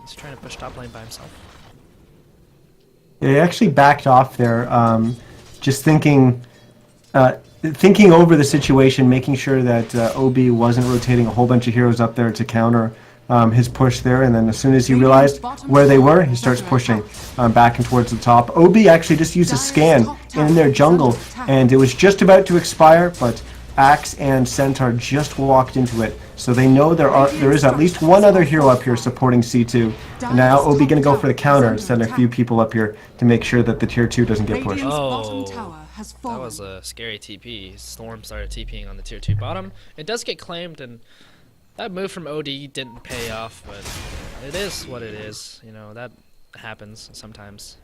he's trying to push top lane by himself. Yeah, he actually backed off there, just thinking over the situation, making sure that OB wasn't rotating a whole bunch of heroes up there to counter his push there. And then as soon as he realized where they were, he starts pushing back and towards the top. OB actually just used a scan in their jungle, and it was just about to expire, but Axe and Centaur just walked into it. So they know there is at least one other hero up here supporting C2. And now OB going to go for the counter and send a few people up here to make sure that the tier 2 doesn't get pushed. Oh, that was a scary TP. Storm started TPing on the tier 2 bottom. It does get claimed, and that move from OD didn't pay off, but it is what it is. That happens sometimes.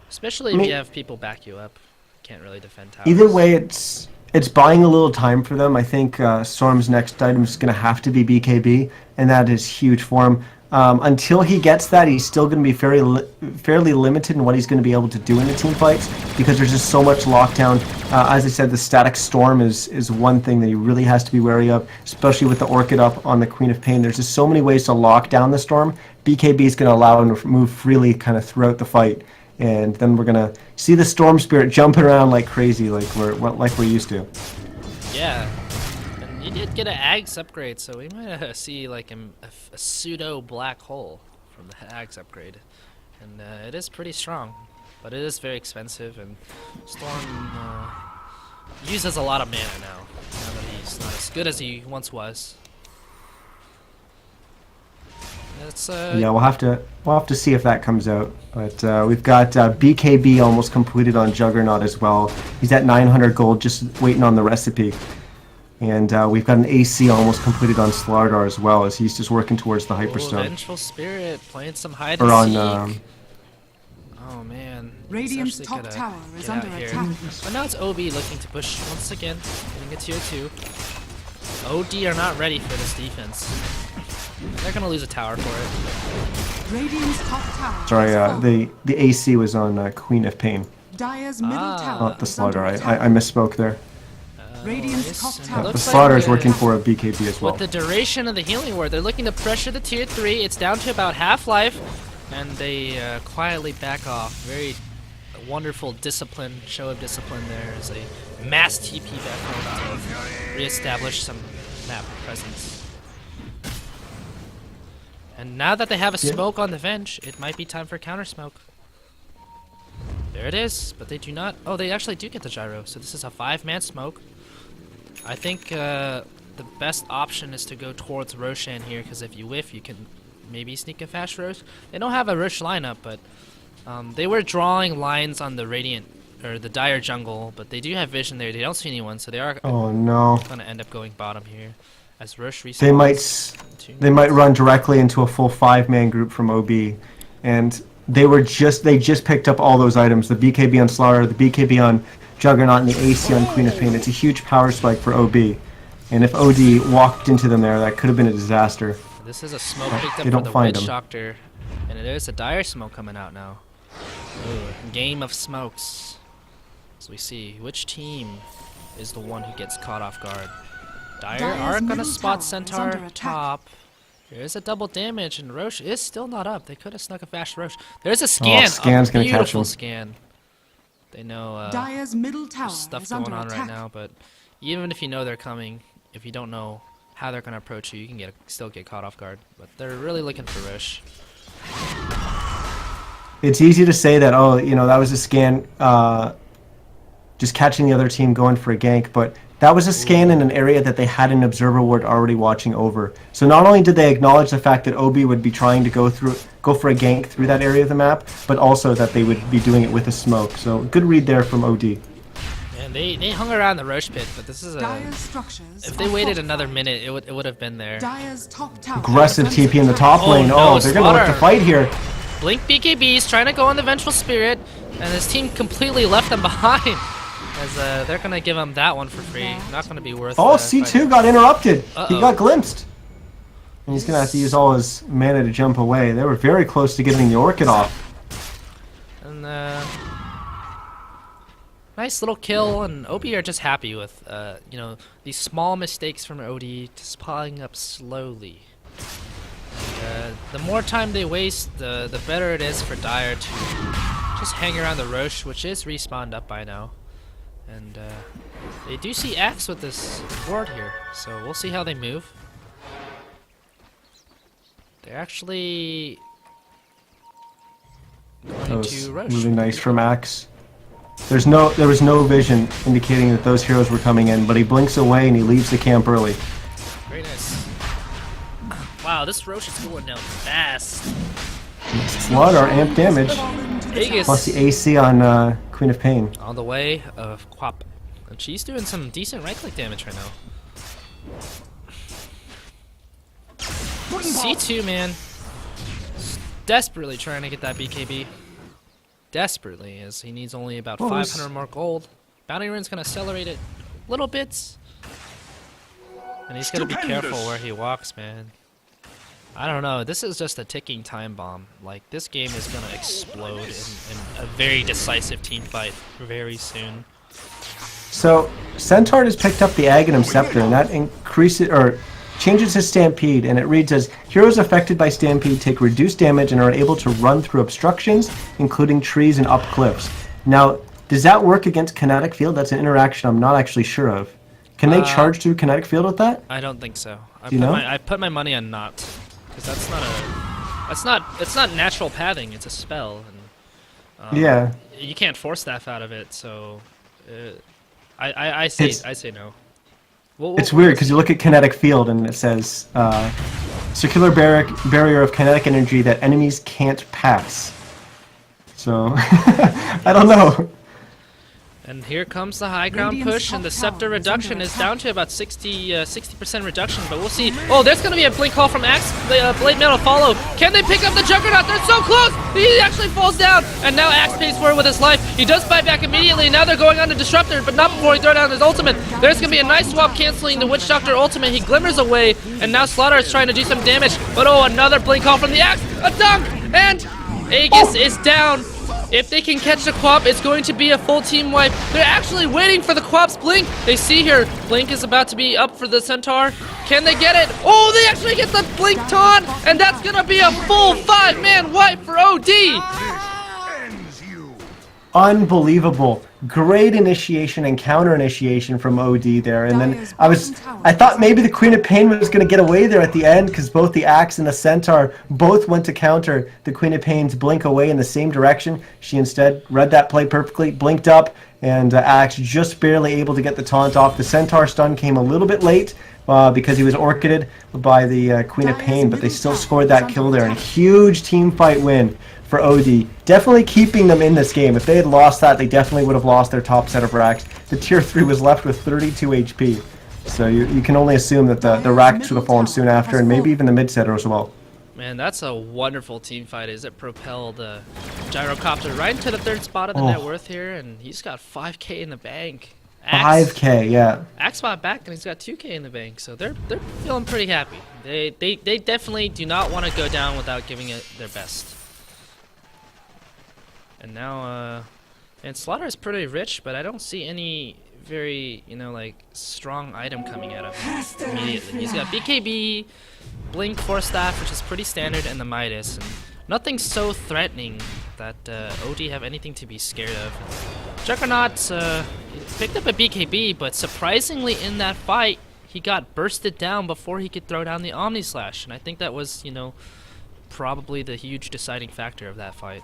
Especially if you have people back you up. Can't really defend towers. Either way, it's buying a little time for them. I think Storm's next item is going to have to be BKB, and that is huge for him. Until he gets that, he's still going to be fairly limited in what he's going to be able to do in the team fights, because there's just so much lockdown. As I said, the static Storm is one thing that he really has to be wary of, especially with the Orchid up on the Queen of Pain. There's just so many ways to lock down the Storm. BKB is going to allow him to move freely kind of throughout the fight. And then we're gonna see the Storm Spirit jumping around like crazy, like we're used to. Yeah, and you did get an Ags upgrade, so we might see like a pseudo black hole from the Ags upgrade, and it is pretty strong, but it is very expensive. And Storm uses a lot of mana now that he's not as good as he once was. Yeah, we'll have to see if that comes out. But we've got BKB almost completed on Juggernaut as well. He's at 900 gold, just waiting on the recipe. And we've got an AC almost completed on Slardar as well, as he's just working towards the Hyperstone. Vengeful Spirit playing some hide and seek. Oh man. Radiant's top tower is under attack. But now it's OB looking to push once again, getting a tier 2. OD are not ready for this defense. They're gonna lose a tower for it. Radiant's top tower. Sorry, the AC was on Queen of Pain. Dire's middle tower. Not the Slaughter. I misspoke there. Radiant's top tower. The Slaughter is working for a BKB as well. With the duration of the healing ward, they're looking to pressure the tier 3. It's down to about half life, and they quietly back off. Very wonderful discipline, show of discipline there as a mass TP back home to reestablish some map presence. And now that they have a smoke on the Venge, it might be time for counter smoke. There it is, but they do not. Oh, they actually do get the gyro, so this is a 5-man smoke. I think the best option is to go towards Roshan here, because if you whiff, you can maybe sneak a fast Rosh. They don't have a Rosh lineup, but they were drawing lines on the Radiant, or the Dire jungle, but they do have vision there. They don't see anyone, so they are going to end up going bottom here. As Rosh respawns. They might run directly into a full 5-man group from OB, and they just picked up all those items: the BKB on Slaughter, the BKB on Juggernaut, and the AC on Queen of Pain. It's a huge power spike for OB, and if OD walked into them there, that could have been a disaster. This is a smoke picked up for the Witch Doctor, and it is a Dire smoke coming out now. Ooh, game of smokes. As we see, which team is the one who gets caught off guard? Dire are gonna spot Centaur top. There's a double damage, and Rosh is still not up. They could have snuck a fast Rosh. There's a scan. Oh, Scan's gonna catch him. Beautiful scan. They know Dire's middle tower there's stuff is going under on attack. right now, but even if you know they're coming, if you don't know how they're gonna approach you, you can still get caught off guard. But they're really looking for Rosh. It's easy to say that, oh, that was a scan, just catching the other team going for a gank, but that was a scan in an area that they had an observer ward already watching over. So not only did they acknowledge the fact that OB would be trying to go for a gank through that area of the map, but also that they would be doing it with a smoke. So good read there from OD. And they hung around the Rosh pit, but this is Dire's structures if they waited another minute, it would have been there. Dire's top tower Aggressive is under TP in the attack. top lane. no, They're going to look to Slaughter. fight here. Blink BKB is trying to go on the Vengeful Spirit, and his team completely left them behind. As they're gonna give him that one for free. Not gonna be worth. Oh, C2 fighting. got interrupted. He Uh-oh. got glimpsed. And he's going to have to use all his mana to jump away. They were very close to getting the Orchid off. And nice little kill, and OB are just happy with these small mistakes from OD just piling up slowly. The more time they waste, the better it is for Dire to just hang around the Rosh, which is respawned up by now. And they do see Axe with this ward here, so we'll see how they move. They're actually That going was to Rosh. really nice from Axe. There was no vision indicating that those heroes were coming in, but he blinks away and he leaves the camp early. Very nice. Wow, this Rosh is going down fast. Flood our amp damage, Aegis plus the AC on Queen of Pain. on the way of Quap. And she's doing some decent right-click damage right now. C2, man. Desperately trying to get that BKB. Desperately, as he needs only about What was- 500 more gold. Bounty Rune's gonna accelerate it little bits. And he's gonna be careful where he walks, man. I don't know, this is just a ticking time bomb. Like, this game is gonna explode in a very decisive team fight very soon. So Centaur has picked up the Aghanim Scepter, and that increases or changes his Stampede, and it reads as heroes affected by Stampede take reduced damage and are able to run through obstructions, including trees and up cliffs. Now, does that work against Kinetic Field? That's an interaction I'm not actually sure of. Can they charge through Kinetic Field with that? I don't think so. I put my money on not, because it's not natural pathing. It's a spell, and Yeah. you can't force staff out of it. So, I say no. It's weird because you look at Kinetic Field and it says circular barrier of kinetic energy that enemies can't pass. So I don't know. And here comes the high ground Radiant's push, and the top scepter tower is reduction under is attack. down to about 60% reduction, but we'll see. Oh, there's going to be a blink call from Axe. Blade Mail to follow. Can they pick up the Juggernaut? They're so close! He actually falls down, and now Axe pays for it with his life. He does fight back immediately, and now they're going on to Disruptor, but not before he throws down his ultimate. There's going to be a nice swap canceling the Witch Doctor ultimate. He glimmers away, and now Slaughter is trying to do some damage, but oh, another blink call from the Axe. A dunk, and Aegis is down. If they can catch the Quap, it's going to be a full team wipe. They're actually waiting for the Quap's blink. They see here, blink is about to be up for the Centaur. Can they get it? Oh, they actually get the blink taunt, and that's gonna be a full 5-man wipe for OD. Unbelievable. Great initiation and counter initiation from OD there. And then I thought maybe the Queen of Pain was going to get away there at the end because both the Axe and the Centaur both went to counter the Queen of Pain's blink away in the same direction. She instead read that play perfectly, blinked up, and Axe just barely able to get the taunt off. The Centaur stun came a little bit late because he was orchided by the Queen of Pain, but they still scored that kill there. And a huge team fight win for OD. Definitely keeping them in this game. If they had lost that, they definitely would have lost their top set of racks. The tier 3 was left with 32 HP. So you can only assume that the racks would have fallen soon after, and maybe even the mid setter as well. Man, that's a wonderful team fight as it propelled Gyrocopter right into the 3rd spot of the net worth here, and he's got 5k in the bank. 5k, yeah. Axe bought back and he's got 2k in the bank, so they're feeling pretty happy. They definitely do not want to go down without giving it their best. And now, and Slaughter is pretty rich, but I don't see any very, strong item coming at him immediately. He's got BKB, Blink, Force Staff, which is pretty standard, and the Midas. And nothing so threatening that OD have anything to be scared of. Juggernaut picked up a BKB, but surprisingly in that fight, he got bursted down before he could throw down the Omni Slash, and I think that was, you know, probably the huge deciding factor of that fight.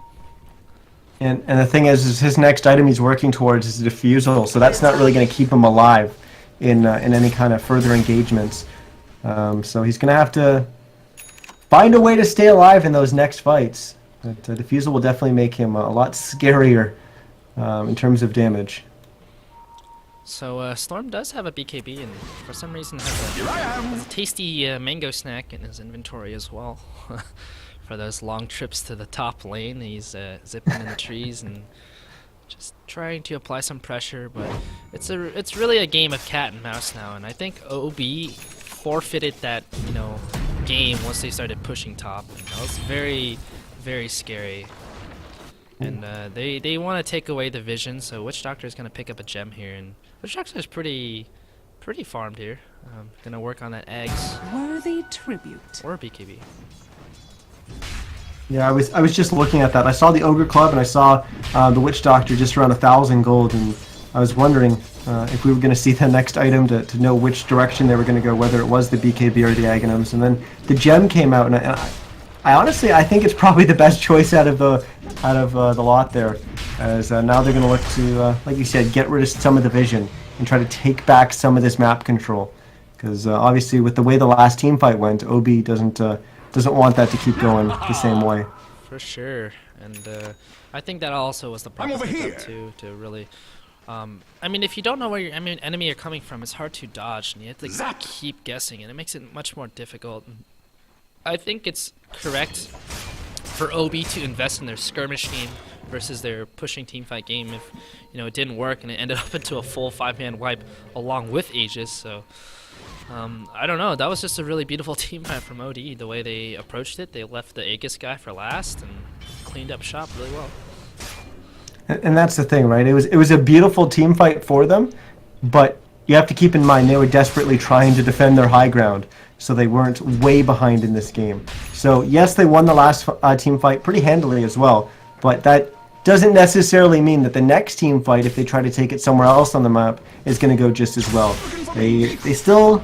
And the thing is his next item he's working towards is a defusal, so that's not really going to keep him alive in any kind of further engagements. So he's going to have to find a way to stay alive in those next fights. But defusal will definitely make him a lot scarier in terms of damage. So Storm does have a BKB, and for some reason has a tasty mango snack in his inventory as well. For those long trips to the top lane, he's zipping in the trees and just trying to apply some pressure. But it's really a game of cat and mouse now, and I think OB forfeited that, you know, game once they started pushing top. That was very, very scary. And they want to take away the vision, so Witch Doctor is going to pick up a gem here, and Witch Doctor is pretty farmed here. Gonna work on that eggs Worthy tribute. or BKB. Yeah, I was just looking at that. I saw the Ogre Club and I saw the Witch Doctor just around 1,000 gold, and I was wondering if we were going to see the next item to know which direction they were going to go, whether it was the BKB or the Aghanims. And then the gem came out, and I honestly think it's probably the best choice out of the lot there, as now they're going to look to, like you said, get rid of some of the vision and try to take back some of this map control. Because obviously, with the way the last team fight went, OB doesn't want that to keep going the same way. For sure, and I think that also was the problem too, to really. I mean, if you don't know where your enemy are coming from, it's hard to dodge, and you have to keep guessing, and it makes it much more difficult. I think it's correct for OB to invest in their skirmish game versus their pushing teamfight game. If you know it didn't work and it ended up into a full 5-man wipe along with Aegis, so. I don't know, that was just a really beautiful team fight from OD, the way they approached it. They left the Aegis guy for last and cleaned up shop really well. And that's the thing, right? It was a beautiful team fight for them, but you have to keep in mind they were desperately trying to defend their high ground, so they weren't way behind in this game. So yes, they won the last team fight pretty handily as well, but that doesn't necessarily mean that the next team fight, if they try to take it somewhere else on the map, is going to go just as well. They still,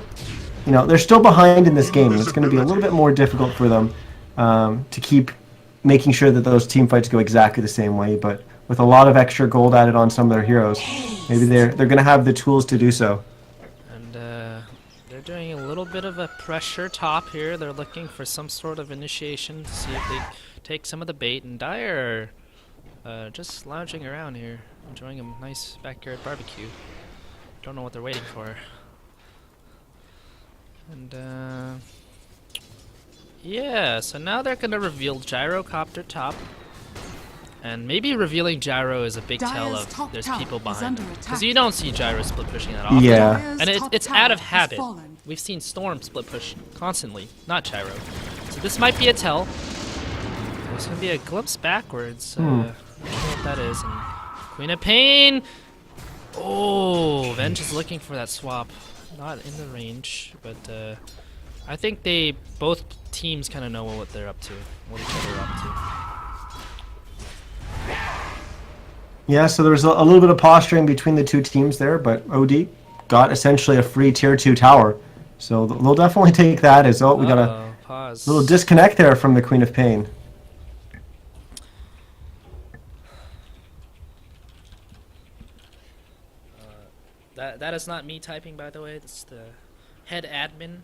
you know, they're still behind in this game, and it's going to be a little bit more difficult for them to keep making sure that those team fights go exactly the same way. But with a lot of extra gold added on some of their heroes, maybe they're going to have the tools to do so. And they're doing a little bit of a pressure top here. They're looking for some sort of initiation to see if they take some of the bait. And Dire just lounging around here, enjoying a nice backyard barbecue. Don't know what they're waiting for. And yeah, so now they're gonna reveal Gyrocopter top, and maybe revealing Gyro is a big tell Dire's of top there's tower people is behind under them, attack. because you don't see Gyro split pushing that often. Yeah. Dire's And top it's tower out of has habit. fallen. We've seen Storm split push constantly, not Gyro. So this might be a tell. There's gonna be a glimpse backwards. Not sure what that is. And Queen of Pain. Oh, Venge is looking for that swap. Not in the range, but I think both teams kind of know what they're up to, what each other are up to. Yeah, so there was a little bit of posturing between the two teams there, but OD got essentially a free tier 2 tower. So they'll definitely take that as, we got a Pause. little disconnect there from the Queen of Pain. That is not me typing, by the way. That's the head admin,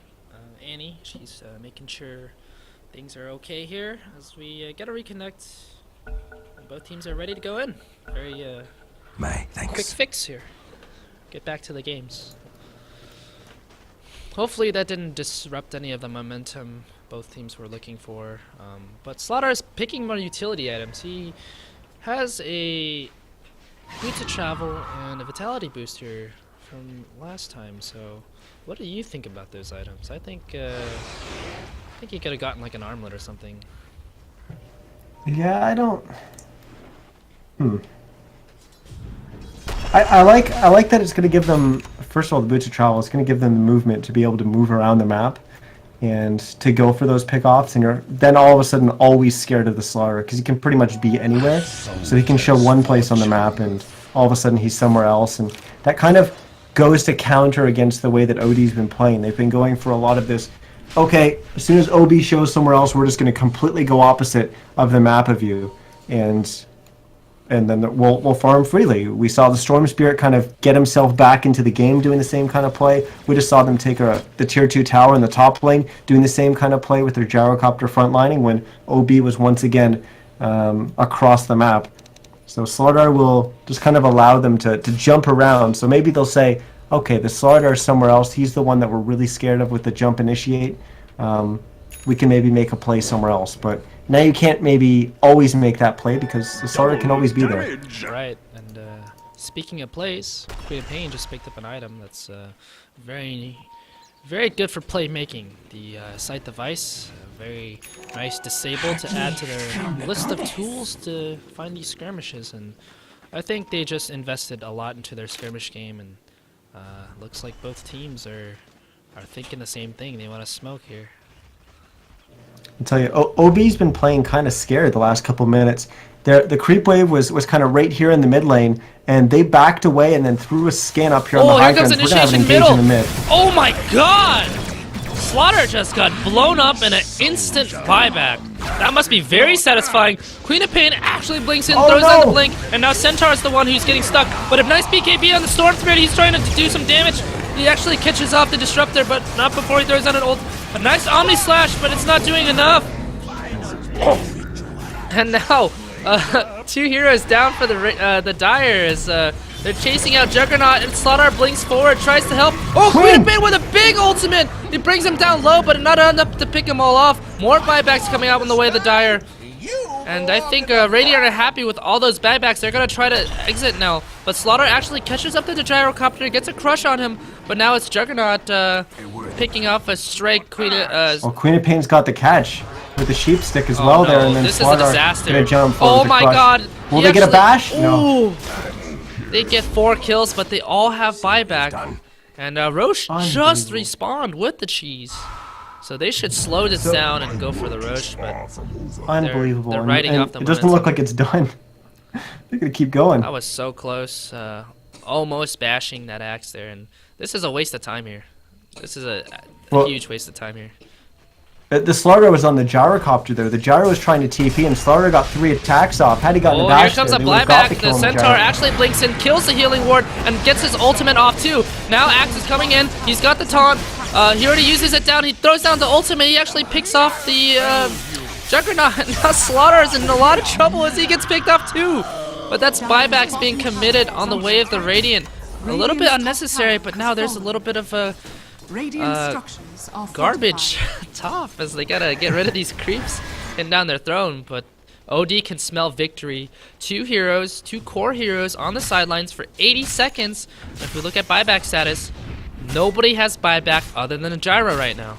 Annie. She's making sure things are okay here as we get a reconnect. Both teams are ready to go in. Very quick fix here. Get back to the games. Hopefully that didn't disrupt any of the momentum both teams were looking for. But Slaughter is picking more utility items. He has a Boots of Travel and a Vitality Booster from last time, so what do you think about those items? I think he could have gotten like an armlet or something. Yeah, I don't. I like that it's going to give them, first of all, the Boots of Travel. It's going to give them the movement to be able to move around the map and to go for those pickoffs, and you're then all of a sudden always scared of the Slaughter because he can pretty much be anywhere. So he can show one place on the map and all of a sudden he's somewhere else, and that kind of goes to counter against the way that OD's been playing. They've been going for a lot of this, okay, as soon as OB shows somewhere else, we're just going to completely go opposite of the map of you, and then we'll farm freely. We saw the Storm Spirit kind of get himself back into the game doing the same kind of play. We just saw them take the tier 2 tower in the top lane doing the same kind of play with their gyrocopter frontlining when OB was once again across the map. So Slardar will just kind of allow them to jump around. So maybe they'll say, okay, the Slardar is somewhere else. He's the one that we're really scared of with the jump initiate. We can maybe make a play somewhere else. But now you can't maybe always make that play because the Slardar can always be there. Right, and speaking of plays, Queen of Pain just picked up an item that's very, very good for playmaking. The Sight Device, very nice disable to add to their list of tools to find these skirmishes, and I think they just invested a lot into their skirmish game, and looks like both teams are thinking the same thing. They want to smoke here. I'll tell you, OB's been playing kind of scared the last couple minutes. The creep wave was kind of right here in the mid lane, and they backed away and then threw a scan up here on the high ground. We're gonna have an engage in the mid. Oh my god! Slaughter just got blown up in an instant buyback. That must be very satisfying. Queen of Pain actually blinks in, throws down the blink, and now Centaur is the one who's getting stuck. But a nice BKB on the Storm Spirit, he's trying to do some damage. He actually catches off the Disruptor, but not before he throws down an ult. A nice Omni Slash, but it's not doing enough. And now, 2 heroes down for the Dire as they're chasing out Juggernaut, and Slaughter blinks forward, tries to help. Oh, Queen of Pain with a big ultimate! He brings him down low, but not enough to pick them all off. More buybacks coming out on the way of the Dire. And I think Radiant are happy with all those buybacks. They're going to try to exit now. But Slaughter actually catches up to the Gyrocopter, gets a crush on him, but now it's Juggernaut picking up a stray Queen of... well, Queen of Pain's got the catch with the sheep stick as well there, and then this is a disaster. Gonna jump forward with the crush. God. Will they get a bash? No. They get 4 kills, but they all have buyback. And Roche just respawned with the cheese. So they should slow this down and go for the Roche, but unbelievable. They're riding off the it doesn't look like it's done. They're gonna keep going. That was so close, almost bashing that axe there, and this is a waste of time here. This is a huge waste of time here. The Slardar was on the Gyrocopter there. The Gyro was trying to TP, and Slardar got 3 attacks off. Had he gotten a bash, here comes a buyback. The Centaur actually blinks in, kills the healing ward, and gets his ultimate off too. Now Axe is coming in. He's got the taunt. He already uses it down. He throws down the ultimate. He actually picks off the Juggernaut. Now Slaughter is in a lot of trouble as he gets picked off too. But that's buybacks being committed on the way of the Radiant. A little bit unnecessary, but now there's a little bit of a garbage top as they gotta get rid of these creeps and down their throne. But OD can smell victory. 2 heroes, 2 core heroes on the sidelines for 80 seconds. If we look at buyback status, nobody has buyback other than a Gyro right now.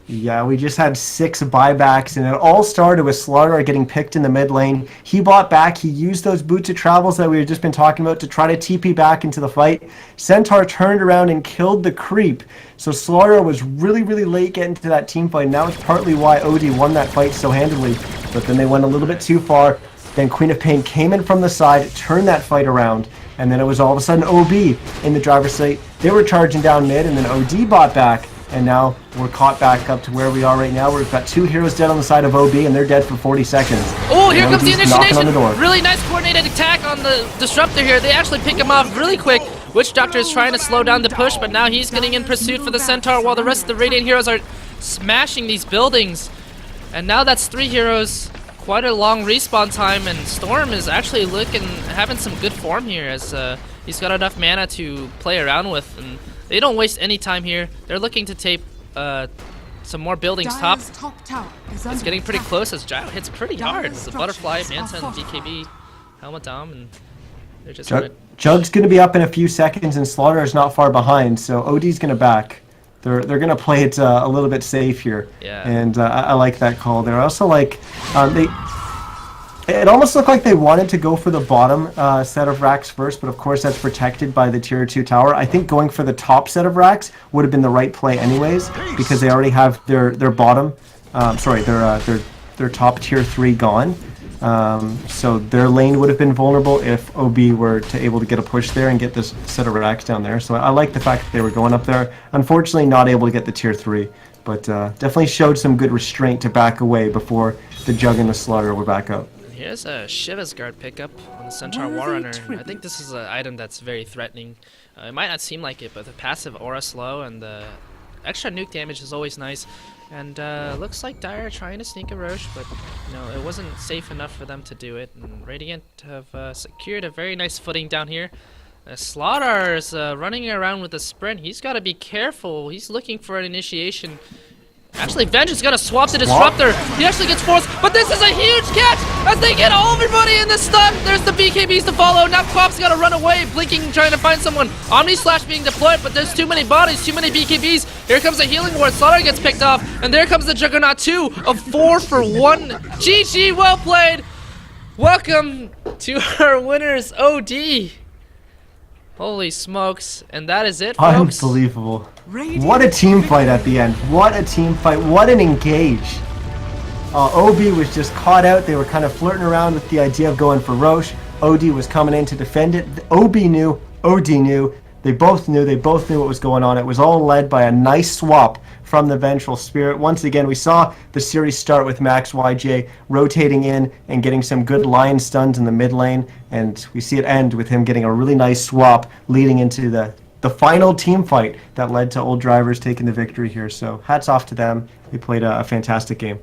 Yeah, we just had 6 buybacks, and it all started with Slardar getting picked in the mid lane. He bought back, he used those boots of travels that we had just been talking about to try to TP back into the fight. Centaur turned around and killed the creep. So Slardar was really, really late getting to that team fight. Now it's partly why OD won that fight so handily. But then they went a little bit too far. Then Queen of Pain came in from the side, turned that fight around, and then it was all of a sudden OB in the driver's seat. They were charging down mid, and then OD bought back. And now we're caught back up to where we are right now. We've got 2 heroes dead on the side of OB, and they're dead for 40 seconds. Oh, here comes the initiation. Really nice coordinated attack on the Disruptor here. They actually pick him off really quick. Witch Doctor is trying to slow down the push, but now he's getting in pursuit for the Centaur while the rest of the Radiant heroes are smashing these buildings. And now that's 3 heroes. Quite a long respawn time, and Storm is actually having some good form here as he's got enough mana to play around with. And they don't waste any time here. They're looking to tape some more buildings top. It's getting pretty close as Gyro hits pretty hard. The Butterfly, Manta, and BKB, Helmet Dom, and they're just Jug's going to be up in a few seconds, and Slaughter is not far behind, so OD's going to back. They're going to play it a little bit safe here. Yeah. And I like that call. They're also like, it almost looked like they wanted to go for the bottom set of racks first, but of course that's protected by the tier 2 tower. I think going for the top set of racks would have been the right play anyways, because they already have their bottom, their top tier 3 gone. So their lane would have been vulnerable if OB were able to get a push there and get this set of racks down there. So I like the fact that they were going up there. Unfortunately, not able to get the tier 3, but definitely showed some good restraint to back away before the Jug and the Slaughter were back up. Here's a Shiva's guard pickup on the Centaur Warrunner. I think this is an item that's very threatening. It might not seem like it, but the passive aura slow and the extra nuke damage is always nice. And looks like Dire trying to sneak a Roche, but it wasn't safe enough for them to do it. And Radiant have secured a very nice footing down here. Slaughter is running around with a sprint. He's got to be careful. He's looking for an initiation. Actually, Vengeance gonna swap the Disruptor. He actually gets forced, but this is a huge catch as they get everybody in the stun. There's the BKBs to follow. Now Quap's gotta run away, blinking, trying to find someone. Omni Slash being deployed, but there's too many bodies, too many BKBs. Here comes a healing ward. Slaughter gets picked off, and there comes the Juggernaut 2 of 4 for 1. GG, well played. Welcome to our winners, OD. Holy smokes, and that is it, folks. Unbelievable. What a team fight at the end. What a team fight. What an engage. OB was just caught out. They were kind of flirting around with the idea of going for Roche. OD was coming in to defend it. OB knew. OD knew. They both knew. They both knew what was going on. It was all led by a nice swap from the Vengeful Spirit. Once again, we saw the series start with Max YJ rotating in and getting some good lion stuns in the mid lane. And we see it end with him getting a really nice swap leading into the final team fight that led to Old Drivers taking the victory here. So hats off to them. They played a fantastic game.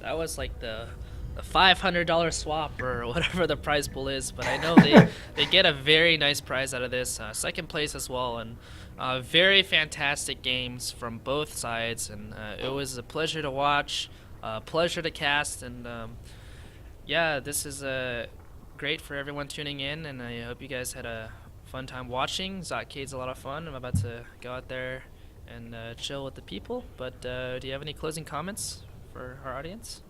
That was like the $500 swap or whatever the prize pool is, but I know they get a very nice prize out of this. Second place as well, and very fantastic games from both sides, and it was a pleasure to watch, pleasure to cast, and yeah, this is great for everyone tuning in, and I hope you guys had a fun time watching. Zotcade's a lot of fun. I'm about to go out there and chill with the people, but do you have any closing comments for our audience?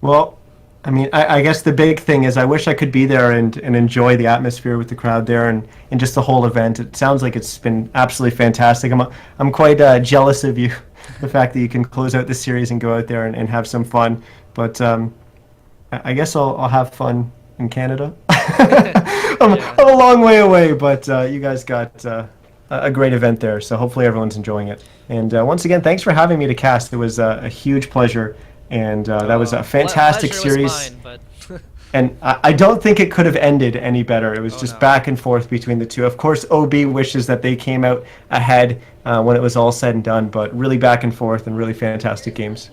Well, I mean, I guess the big thing is I wish I could be there and enjoy the atmosphere with the crowd there and just the whole event. It sounds like it's been absolutely fantastic. I'm quite jealous of you, the fact that you can close out the series and go out there and have some fun. But I guess I'll have fun in Canada. I'm a long way away, but you guys got a great event there, so hopefully everyone's enjoying it. And once again, thanks for having me to cast. It was a huge pleasure. And that was a fantastic series. Mine, but and I don't think it could have ended any better. It was just back and forth between the two. Of course, OB wishes that they came out ahead when it was all said and done, but really back and forth and really fantastic games.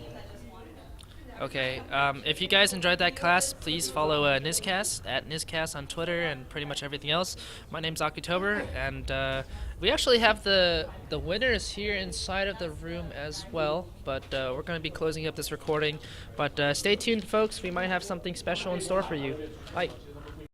Okay, if you guys enjoyed that class, please follow Nizcast at Nizcast on Twitter and pretty much everything else. My name's Akutober, and we actually have the winners here inside of the room as well, but we're going to be closing up this recording. But stay tuned, folks. We might have something special in store for you. Bye.